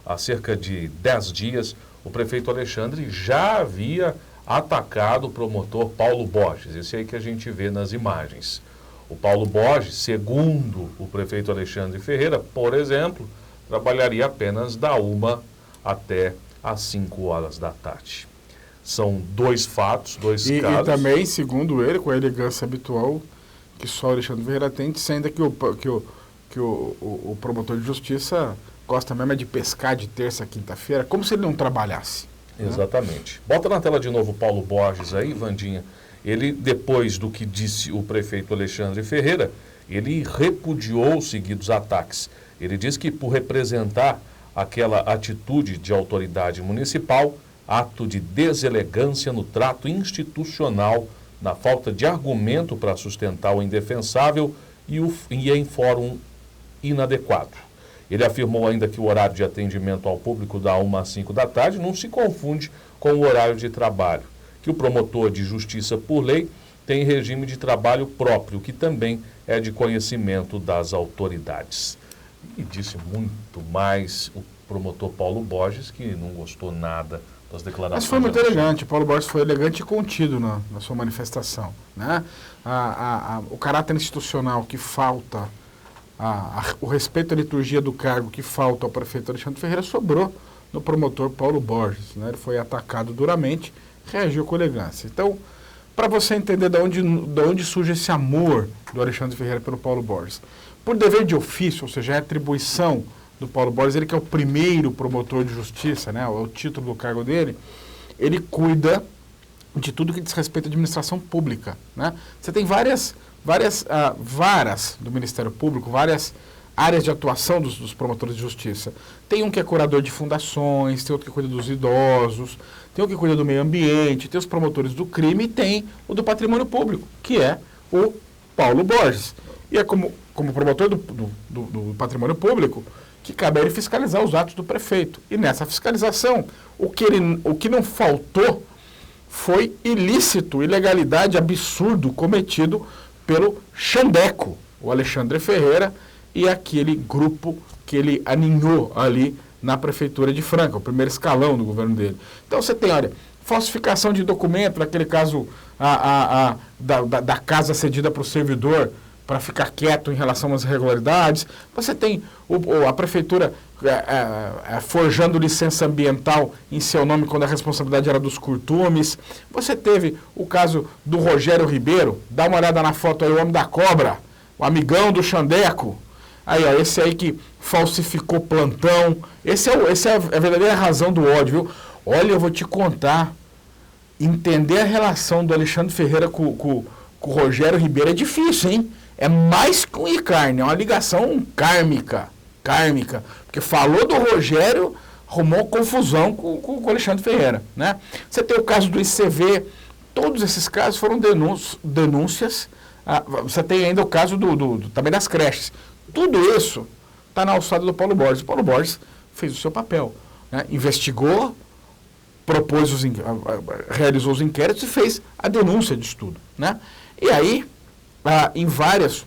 há cerca de 10 dias, o prefeito Alexandre já havia atacado o promotor Paulo Borges, esse aí que a gente vê nas imagens. O Paulo Borges, segundo o prefeito Alexandre Ferreira, por exemplo, trabalharia apenas da 1 até às 5 horas da tarde. São dois fatos, dois casos. E também, segundo ele, com a elegância habitual que só o Alexandre Ferreira tem, sendo que o promotor de justiça gosta mesmo de pescar de terça a quinta-feira, como se ele não trabalhasse. Exatamente. Né? Bota na tela de novo o Paulo Borges aí, Vandinha. Ele, depois do que disse o prefeito Alexandre Ferreira, ele repudiou os seguidos ataques. Ele diz que por representar aquela atitude de autoridade municipal, ato de deselegância no trato institucional, na falta de argumento para sustentar o indefensável e em fórum inadequado. Ele afirmou ainda que o horário de atendimento ao público da 1 às 5 da tarde não se confunde com o horário de trabalho, que o promotor de justiça por lei tem regime de trabalho próprio, que também é de conhecimento das autoridades. E disse muito mais o promotor Paulo Borges, que não gostou nada das declarações. Mas foi muito elegante, Paulo Borges foi elegante e contido na sua manifestação. Né? O caráter institucional que falta, o respeito à liturgia do cargo que falta ao prefeito Alexandre Ferreira sobrou no promotor Paulo Borges. Né? Ele foi atacado duramente, reagiu com elegância. Então, para você entender de onde surge esse amor do Alexandre Ferreira pelo Paulo Borges, por dever de ofício, ou seja, a atribuição do Paulo Borges, ele que é o primeiro promotor de justiça, né, o título do cargo dele, ele cuida de tudo que diz respeito à administração pública. Né? Você tem várias varas do Ministério Público, várias áreas de atuação dos promotores de justiça. Tem um que é curador de fundações, tem outro que cuida dos idosos, tem um que cuida do meio ambiente, tem os promotores do crime e tem o do patrimônio público, que é o Paulo Borges. E é como promotor do patrimônio público que cabe a ele fiscalizar os atos do prefeito. E nessa fiscalização, o que não faltou foi ilícito, ilegalidade, absurdo cometido pelo Xandeco, o Alexandre Ferreira, e aquele grupo que ele aninhou ali na prefeitura de Franca, o primeiro escalão do governo dele. Então você tem, olha, falsificação de documento, naquele caso da casa cedida para o servidor, para ficar quieto em relação às irregularidades. Você tem a prefeitura forjando licença ambiental em seu nome quando a responsabilidade era dos curtumes. Você teve o caso do Rogério Ribeiro, dá uma olhada na foto aí, o homem da cobra, o amigão do Xandeco. Aí, ó, esse aí que falsificou plantão. Esse é a verdadeira razão do ódio, viu? Olha, eu vou te contar. Entender a relação do Alexandre Ferreira com o Rogério Ribeiro é difícil, hein? É mais que um e carne, é uma ligação kármica. Porque falou do Rogério, arrumou confusão com o Alexandre Ferreira, né? Você tem o caso do ICV, todos esses casos foram denúncias. Você tem ainda o caso também das creches. Tudo isso está na alçada do Paulo Borges. O Paulo Borges fez o seu papel, né? Investigou, realizou os inquéritos e fez a denúncia disso tudo, né? E aí, em várias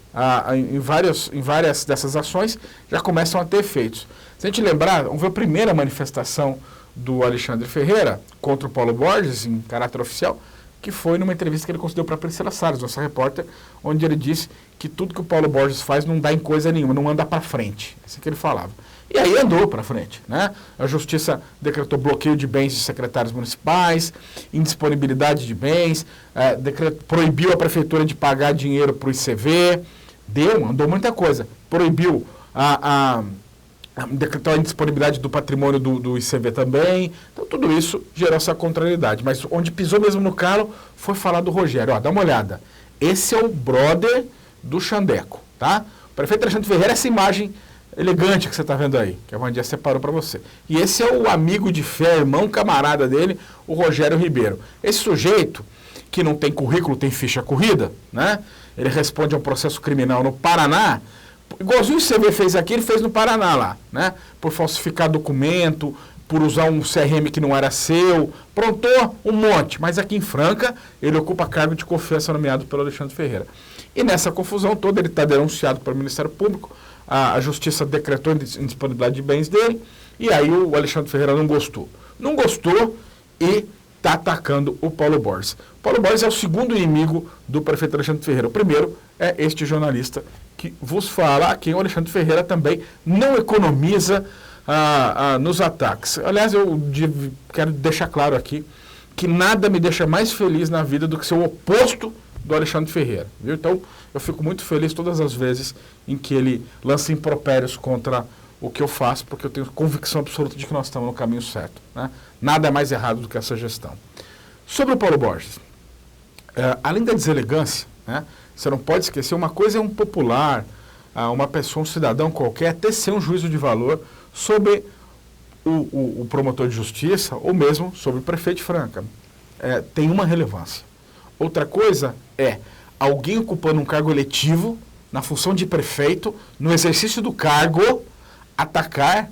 dessas ações, já começam a ter efeitos. Se a gente lembrar, vamos ver a primeira manifestação do Alexandre Ferreira contra o Paulo Borges, em caráter oficial, que foi numa entrevista que ele concedeu para a Priscila Salles, nossa repórter, onde ele disse que tudo que o Paulo Borges faz não dá em coisa nenhuma, não anda para frente. Isso que ele falava. E aí andou para frente, né? A Justiça decretou bloqueio de bens de secretários municipais, indisponibilidade de bens, proibiu a prefeitura de pagar dinheiro para o ICV, andou muita coisa. Proibiu decretou a indisponibilidade do patrimônio do ICV também. Então, tudo isso gerou essa contrariedade. Mas onde pisou mesmo no calo foi falar do Rogério. Ó, dá uma olhada. Esse é o brother do Xandeco, tá? O prefeito Alexandre Ferreira, essa imagem elegante que você está vendo aí, que a Vandia separou para você. E esse é o amigo de fé, irmão, camarada dele, o Rogério Ribeiro. Esse sujeito, que não tem currículo, tem ficha corrida, né? Ele responde a um processo criminal no Paraná, igualzinho o CV fez aqui, ele fez no Paraná lá, né? Por falsificar documento, por usar um CRM que não era seu, prontou um monte. Mas aqui em Franca, ele ocupa cargo de confiança nomeado pelo Alexandre Ferreira. E nessa confusão toda, ele está denunciado pelo Ministério Público, a Justiça decretou a indisponibilidade de bens dele, e aí o Alexandre Ferreira não gostou. Não gostou e está atacando o Paulo Borges. O Paulo Borges é o segundo inimigo do prefeito Alexandre Ferreira. O primeiro é este jornalista que vos fala, a quem o Alexandre Ferreira também não economiza nos ataques. Aliás, eu quero deixar claro aqui que nada me deixa mais feliz na vida do que ser o oposto do Alexandre Ferreira. Viu? Então, eu fico muito feliz todas as vezes em que ele lança impropérios contra o que eu faço, porque eu tenho convicção absoluta de que nós estamos no caminho certo, né? Nada é mais errado do que essa gestão. Sobre o Paulo Borges, além da deselegância, né, você não pode esquecer, uma coisa é um popular, uma pessoa, um cidadão qualquer, tecer um juízo de valor sobre o promotor de justiça ou mesmo sobre o prefeito de Franca. Tem uma relevância. Outra coisa é alguém ocupando um cargo eletivo, na função de prefeito, no exercício do cargo, atacar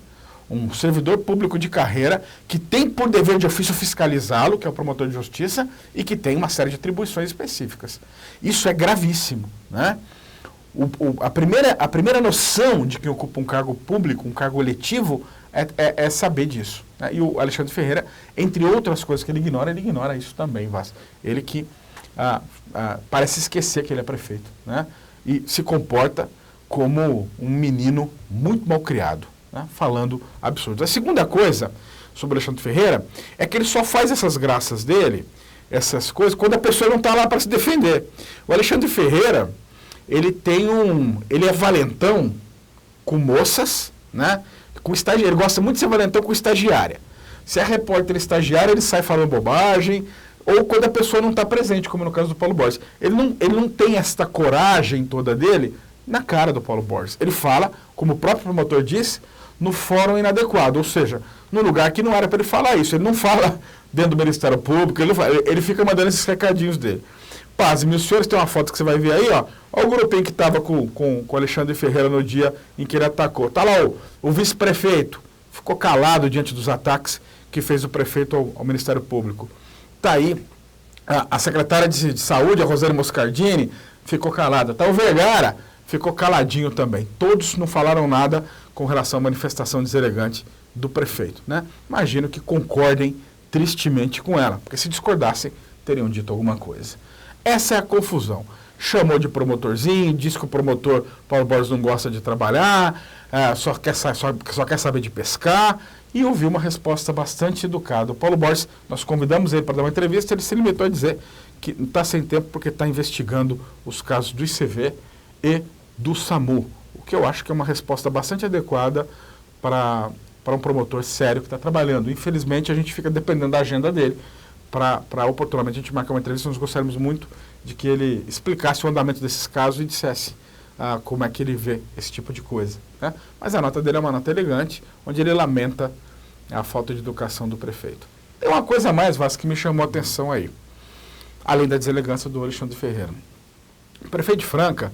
um servidor público de carreira que tem por dever de ofício fiscalizá-lo, que é o promotor de justiça, e que tem uma série de atribuições específicas. Isso é gravíssimo, né? A primeira noção de quem ocupa um cargo público, um cargo eletivo, é saber disso, né? E o Alexandre Ferreira, entre outras coisas que ele ignora isso também, Vaz. Ele que parece esquecer que ele é prefeito, né? E se comporta como um menino muito mal criado, né? Falando absurdo. A segunda coisa sobre o Alexandre Ferreira é que ele só faz essas graças dele, essas coisas, quando a pessoa não está lá para se defender. O Alexandre Ferreira, ele é valentão com moças, né? Com estagiário, ele gosta muito de ser valentão com estagiária. Se é repórter estagiário, ele sai falando bobagem, ou quando a pessoa não está presente, como no caso do Paulo Borges. Ele não tem esta coragem toda dele na cara do Paulo Borges. Ele fala, como o próprio promotor disse, no fórum inadequado, ou seja, no lugar que não era para ele falar isso. Ele não fala dentro do Ministério Público, ele fica mandando esses recadinhos dele. Paz, meus senhores, tem uma foto que você vai ver aí, ó. Olha o grupinho que estava com o Alexandre Ferreira no dia em que ele atacou. Tá lá o vice-prefeito, ficou calado diante dos ataques que fez o prefeito ao Ministério Público. Tá aí a secretária de Saúde, a Rosane Moscardini, ficou calada. Tá o Vergara, ficou caladinho também. Todos não falaram nada com relação à manifestação deselegante do prefeito, né? Imagino que concordem tristemente com ela, porque se discordassem, teriam dito alguma coisa. Essa é a confusão. Chamou de promotorzinho, disse que o promotor Paulo Borges não gosta de trabalhar, só quer saber de pescar, e ouviu uma resposta bastante educada. O Paulo Borges, nós convidamos ele para dar uma entrevista, ele se limitou a dizer que não está sem tempo porque está investigando os casos do ICV e do SAMU, o que eu acho que é uma resposta bastante adequada para um promotor sério que está trabalhando. Infelizmente, a gente fica dependendo da agenda dele para oportunamente a gente marcar uma entrevista. Nós gostaríamos muito de que ele explicasse o andamento desses casos e dissesse como é que ele vê esse tipo de coisa, né? Mas a nota dele é uma nota elegante, onde ele lamenta a falta de educação do prefeito. Tem uma coisa a mais, Vasco, que me chamou a atenção aí, além da deselegância do Alexandre Ferreira. O prefeito de Franca,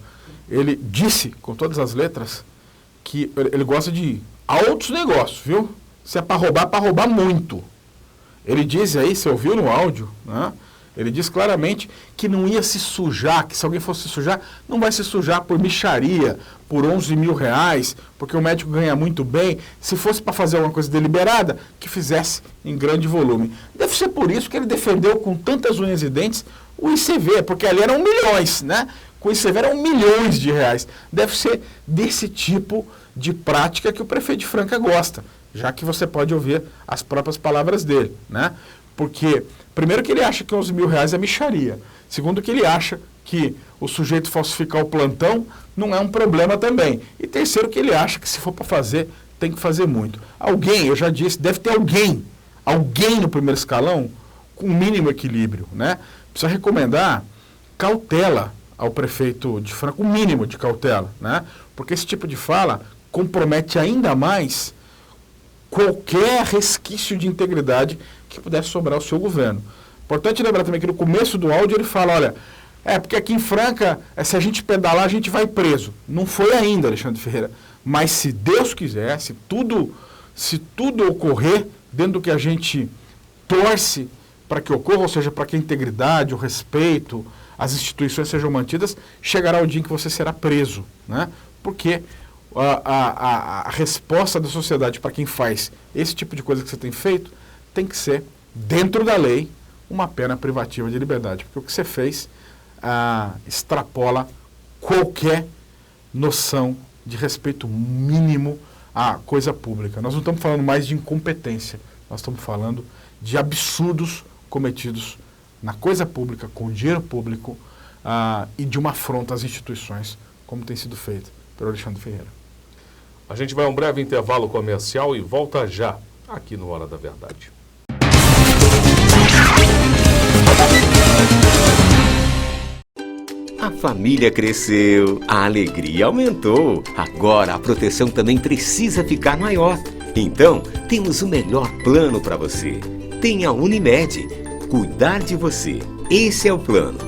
ele disse, com todas as letras, que ele gosta de altos negócios, viu? Se é para roubar muito. Ele diz aí, você ouviu no áudio, né? Ele diz claramente que não ia se sujar, que se alguém fosse se sujar, não vai se sujar por mixaria, por 11 mil reais, porque o médico ganha muito bem. Se fosse para fazer alguma coisa deliberada, que fizesse em grande volume. Deve ser por isso que ele defendeu com tantas unhas e dentes o ICV, porque ali eram milhões, né? Com o ICV eram milhões de reais. Deve ser desse tipo de prática que o prefeito de Franca gosta, já que você pode ouvir as próprias palavras dele, né? Porque, primeiro que ele acha que 11 mil reais é mixaria. Segundo que ele acha que o sujeito falsificar o plantão não é um problema também. E terceiro que ele acha que se for para fazer tem que fazer muito. Alguém, eu já disse, deve ter alguém no primeiro escalão com o mínimo equilíbrio, né? Precisa recomendar cautela ao prefeito de Franca, o mínimo de cautela, né? Porque esse tipo de fala compromete ainda mais qualquer resquício de integridade que pudesse sobrar ao seu governo. Importante lembrar também que no começo do áudio ele fala, olha, porque aqui em Franca, se a gente pedalar, a gente vai preso. Não foi ainda, Alexandre Ferreira. Mas se Deus quiser, se tudo ocorrer dentro do que a gente torce para que ocorra, ou seja, para que a integridade, o respeito, as instituições sejam mantidas, chegará o dia em que você será preso, né? Porque a resposta da sociedade para quem faz esse tipo de coisa que você tem feito tem que ser, dentro da lei, uma pena privativa de liberdade. Porque o que você fez extrapola qualquer noção de respeito mínimo à coisa pública. Nós não estamos falando mais de incompetência, nós estamos falando de absurdos cometidos na coisa pública, com dinheiro público, e de uma afronta às instituições, como tem sido feito pelo Alexandre Ferreira. A gente vai a um breve intervalo comercial e volta já, aqui no Hora da Verdade. A família cresceu, a alegria aumentou. Agora a proteção também precisa ficar maior. Então, temos o melhor plano para você. Tem a Unimed. Cuidar de você. Esse é o plano.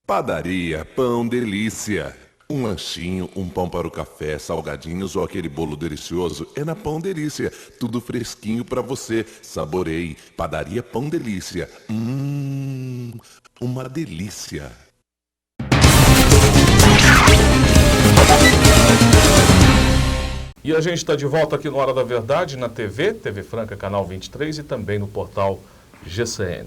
Padaria Pão Delícia. Um lanchinho, um pão para o café, salgadinhos ou aquele bolo delicioso é na Pão Delícia. Tudo fresquinho para você. Saboreie. Padaria Pão Delícia. Uma delícia. E a gente está de volta aqui no Hora da Verdade, na TV Franca, Canal 23 e também no portal GCN.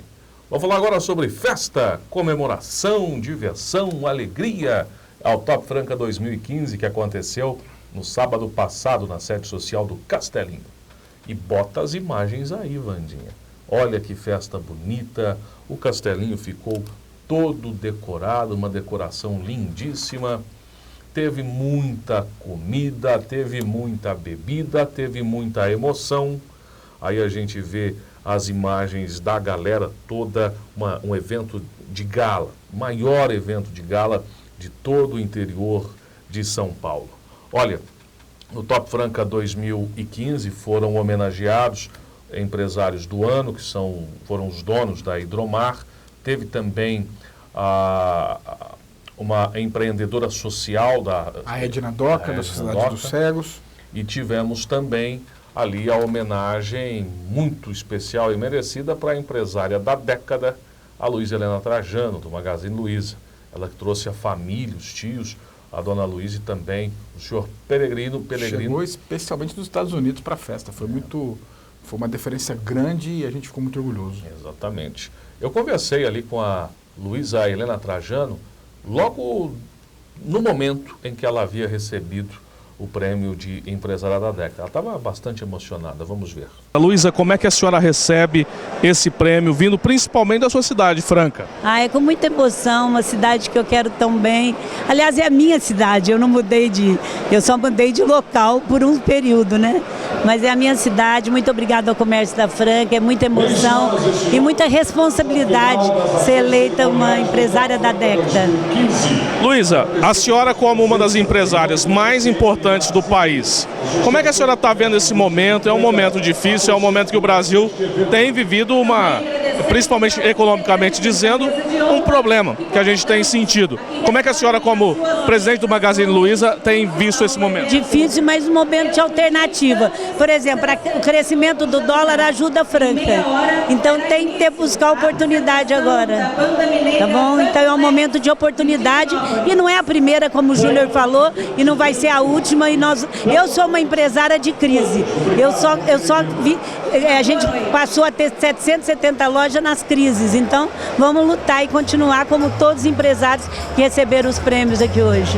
Vamos falar agora sobre festa, comemoração, diversão, alegria ao Top Franca 2015 que aconteceu no sábado passado na sede social do Castelinho. E bota as imagens aí, Vandinha. Olha que festa bonita, o Castelinho ficou todo decorado, uma decoração lindíssima. Teve muita comida, teve muita bebida, teve muita emoção. Aí a gente vê as imagens da galera toda, um evento de gala, maior evento de gala de todo o interior de São Paulo. Olha, no Top Franca 2015 foram homenageados empresários do ano, que foram os donos da Hidromar. Teve também uma empreendedora social a Edna Doca, da Sociedade dos Cegos. E tivemos também ali a homenagem muito especial e merecida para a empresária da década, a Luísa Helena Trajano, do Magazine Luiza. Ela que trouxe a família, os tios, a dona Luísa e também o senhor Peregrino. Chegou especialmente dos Estados Unidos para a festa. Foi uma diferença grande e a gente ficou muito orgulhoso. Exatamente. Eu conversei ali com a Luísa Helena Trajano, logo no momento em que ela havia recebido o prêmio de empresária da década. Ela estava bastante emocionada, vamos ver. Luísa, como é que a senhora recebe esse prêmio, vindo principalmente da sua cidade, Franca? É com muita emoção, uma cidade que eu quero tão bem. Aliás, é a minha cidade, eu só mudei de local por um período, né? Mas é a minha cidade, muito obrigada ao comércio da Franca, é muita emoção e muita responsabilidade ser eleita uma empresária da década. Luísa, a senhora como uma das empresárias mais importantes do país, como é que a senhora está vendo esse momento? É um momento difícil, é um momento que o Brasil tem vivido principalmente economicamente dizendo, um problema que a gente tem sentido. Como é que a senhora, como presidente do Magazine Luiza, tem visto esse momento? Difícil, mas um momento de alternativa. Por exemplo, o crescimento do dólar ajuda a Franca. Então tem que buscar oportunidade agora. Tá bom? Então é um momento de oportunidade e não é a primeira, como o Júnior falou, e não vai ser a última. Eu sou uma empresária de crise. A gente passou a ter 770 lojas nas crises. Então vamos lutar e continuar como todos os empresários que receberam os prêmios aqui hoje.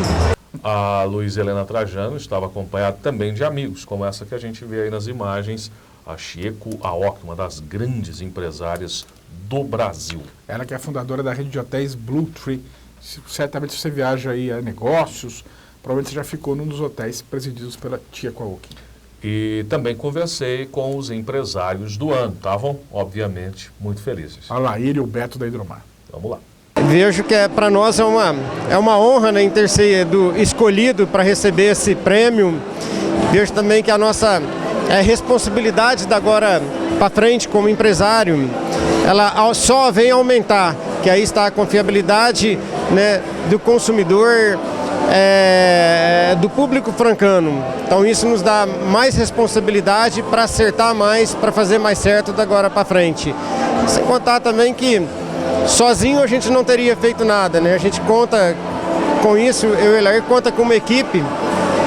A Luísa Helena Trajano estava acompanhada também de amigos, como essa que a gente vê aí nas imagens, a Chieko Aoki, uma das grandes empresárias do Brasil. Ela que é a fundadora da rede de hotéis Blue Tree. Certamente você viaja aí a negócios, provavelmente você já ficou num dos hotéis presididos pela Chieko Aoki. E também conversei com os empresários do ano. Estavam, obviamente, muito felizes. A Laíra e o Beto da Hidromar. Vamos lá. Vejo que para nós é uma honra, né, em ter sido escolhido para receber esse prêmio. Vejo também que a nossa responsabilidade da agora para frente como empresário, ela só vem aumentar, que aí está a confiabilidade, né, do consumidor, do público francano. Então isso nos dá mais responsabilidade para acertar mais, para fazer mais certo da agora para frente. Sem contar também que sozinho a gente não teria feito nada, né? A gente conta com isso, eu e o Lair conta com uma equipe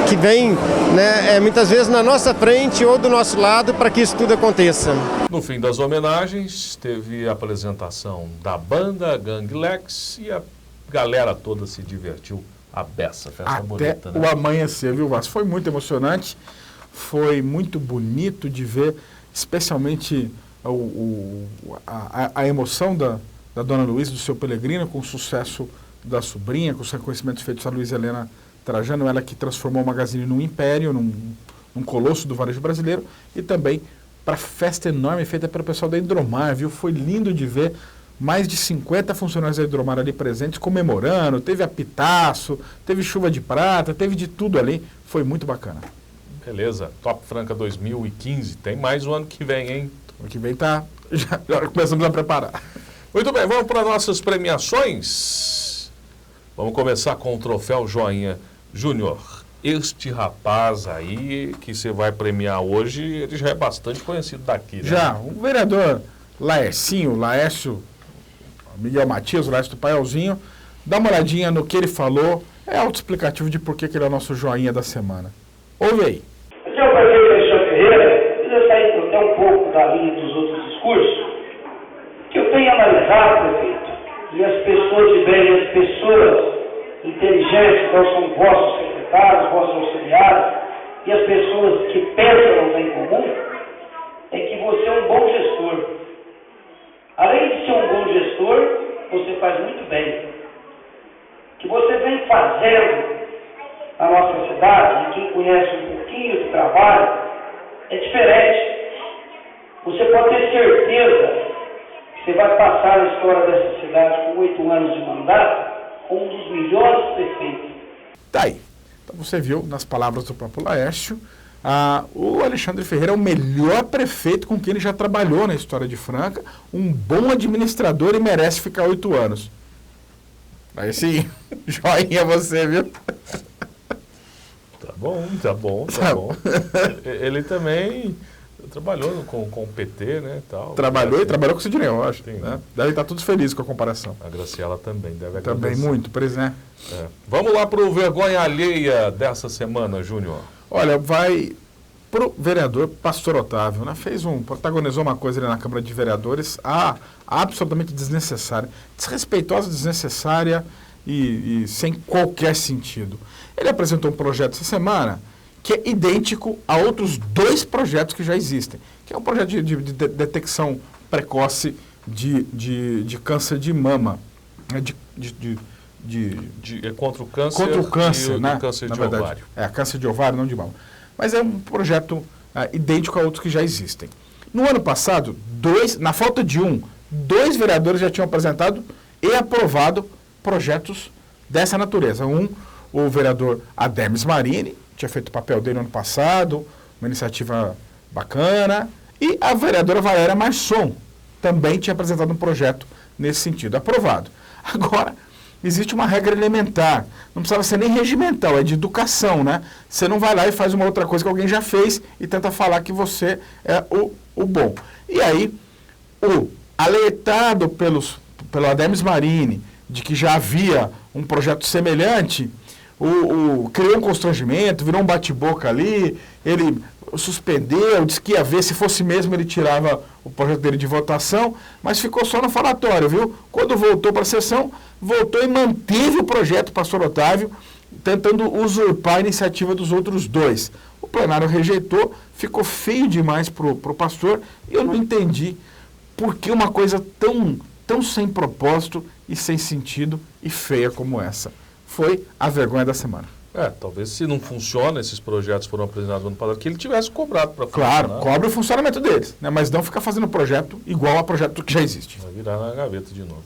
que vem, né, muitas vezes na nossa frente ou do nosso lado para que isso tudo aconteça. No fim das homenagens, teve a apresentação da banda Gang Lex e a galera toda se divertiu a beça, festa Até bonita, né? o amanhecer, viu, Vasco? Foi muito emocionante, foi muito bonito de ver, especialmente a emoção da Dona Luísa, do seu Pellegrino, com o sucesso da sobrinha, com os reconhecimentos feitos a Luísa Helena Trajano, ela que transformou o Magazine num império, num colosso do varejo brasileiro, e também para a festa enorme feita pelo pessoal da Hidromar, viu? Foi lindo de ver mais de 50 funcionários da Hidromar ali presentes, comemorando, teve apitaço, teve chuva de prata, teve de tudo ali, foi muito bacana. Beleza, Top Franca 2015, tem mais o ano que vem, hein? O que vem tá, já começamos a preparar. Muito bem, vamos para nossas premiações. Vamos começar com o troféu Joinha Júnior. Este rapaz aí que você vai premiar hoje, ele já é bastante conhecido daqui, né? Já, o vereador Laércio Miguel Matias, o Laércio do Paialzinho, dá uma olhadinha no que ele falou, é autoexplicativo de por que ele é o nosso joinha da semana. Ouve aí. Aqui é o prefeito Alexandre Ferreira, precisa sair até um pouco da linha dos outros discursos, que eu tenho analisado, prefeito, e as pessoas de bem, as pessoas inteligentes, quais são vossos secretários, vossos auxiliares, e as pessoas que pensam no bem comum, é que você é um bom gestor. Além de ser um bom gestor, você faz muito bem. O que você vem fazendo na nossa cidade, e quem conhece um pouquinho de trabalho, é diferente. Você pode ter certeza que você vai passar a história dessa cidade com 8 anos de mandato como um dos melhores prefeitos. Tá aí. Então você viu, nas palavras do próprio Laércio, o Alexandre Ferreira é o melhor prefeito com quem ele já trabalhou na história de Franca, um bom administrador e merece ficar 8 anos. Aí sim, joinha você, viu? Tá bom. Ele também trabalhou com o PT, né? Tal. Trabalhou com o Sidney Rocha. Né? Deve estar todos felizes com a comparação. A Graciela também deve agradecer. Também muito, presidente. É. Vamos lá para o vergonha alheia dessa semana, Júnior. Olha, vai pro vereador Pastor Otávio, né? Protagonizou uma coisa ali na Câmara de Vereadores, absolutamente desnecessária, desrespeitosa, desnecessária e sem qualquer sentido. Ele apresentou um projeto essa semana que é idêntico a outros 2 projetos que já existem, que é um projeto de detecção precoce de câncer de mama, né? Contra o câncer, contra o câncer, e né? câncer Na de verdade, ovário. Câncer de ovário, não de mama. Mas é um projeto idêntico a outros que já existem. No ano passado, na falta de 2 vereadores já tinham apresentado e aprovado projetos dessa natureza. O vereador Ademir Marini, tinha feito o papel dele no ano passado, uma iniciativa bacana, e a vereadora Valéria Marçom também tinha apresentado um projeto nesse sentido, aprovado. Agora, existe uma regra elementar, não precisava ser nem regimental, é de educação, né? Você não vai lá e faz uma outra coisa que alguém já fez e tenta falar que você é o bom. E aí, alertado pelo Ademir Marini de que já havia um projeto semelhante, criou um constrangimento, virou um bate-boca ali, ele suspendeu, disse que ia ver, se fosse mesmo ele tirava o projeto dele de votação, mas ficou só no falatório, viu? Quando voltou para a sessão, voltou e manteve o projeto Pastor Otávio, tentando usurpar a iniciativa dos outros 2. O plenário rejeitou, ficou feio demais pro pastor, e eu não entendi por que uma coisa tão sem propósito e sem sentido e feia como essa. Foi a vergonha da semana. Talvez se não funciona, esses projetos foram apresentados no ano passado, que ele tivesse cobrado para funcionar. Claro, cobre o funcionamento deles, né? Mas não ficar fazendo projeto igual a projeto que já existe. Vai virar na gaveta de novo.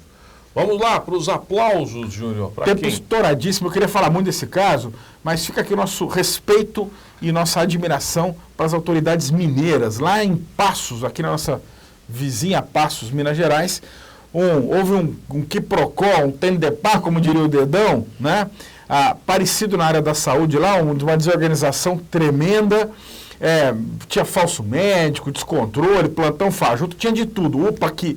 Vamos lá para os aplausos, Júnior. Tempo estouradíssimo, eu queria falar muito desse caso, mas fica aqui o nosso respeito e nossa admiração para as autoridades mineiras. Lá em Passos, aqui na nossa vizinha Passos, Minas Gerais, houve um quiprocó, um tendepá, como diria o Dedão, né? Parecido na área da saúde lá, uma desorganização tremenda, tinha falso médico, descontrole, plantão fajuto, tinha de tudo, UPA que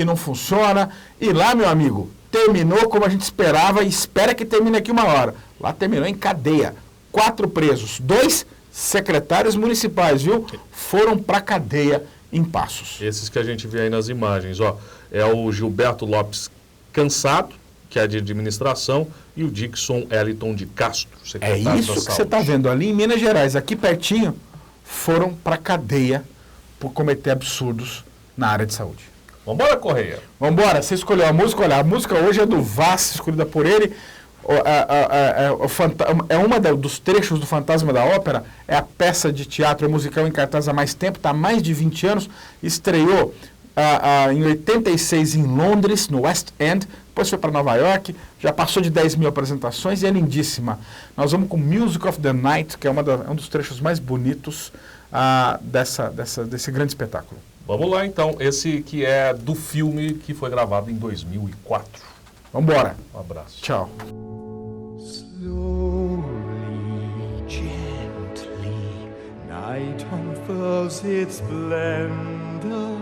não funciona, e lá, meu amigo, terminou como a gente esperava e espera que termine aqui uma hora. Lá terminou em cadeia, 4 presos, 2 secretários municipais, viu? Foram para cadeia em Passos. Esses que a gente vê aí nas imagens, ó, é o Gilberto Lopes Cansado, que é de administração, e o Dixon Eliton de Castro, secretário da Saúde. É isso que você está vendo ali em Minas Gerais, aqui pertinho, foram para cadeia por cometer absurdos na área de saúde. Vambora, Correia. Vambora, você escolheu a música, olha, a música hoje é do Vaz, escolhida por ele, dos trechos do Fantasma da Ópera, é a peça de teatro musical em cartaz há mais tempo, está há mais de 20 anos, estreou em 86 em Londres, no West End, depois foi para Nova York, já passou de 10 mil apresentações e é lindíssima. Nós vamos com Music of the Night, que é um dos trechos mais bonitos desse grande espetáculo. Vamos lá então, esse que é do filme que foi gravado em 2004. Vambora. Um abraço. Tchau. Slowly, gently, night unfurls its splendor.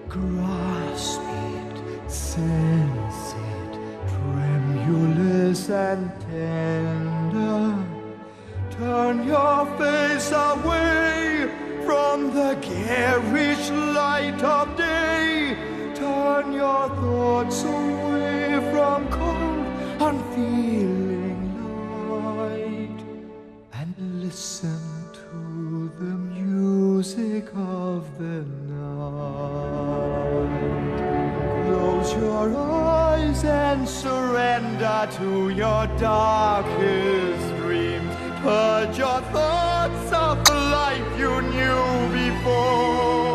Grasp it, sense it, tremulous and tender. Turn your face away from the garish light of day. Turn your thoughts away from cold, unfeeling light, and listen to the music of the night. Close your eyes and surrender to your darkest dreams. Purge your thoughts of the life you knew before.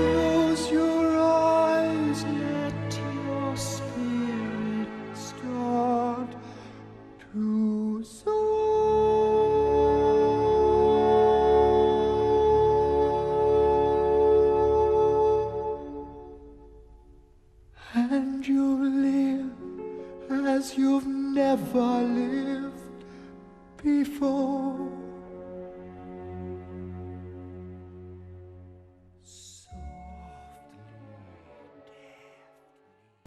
Close your eyes, let your spirit start to soar. And you live as you've never lived before.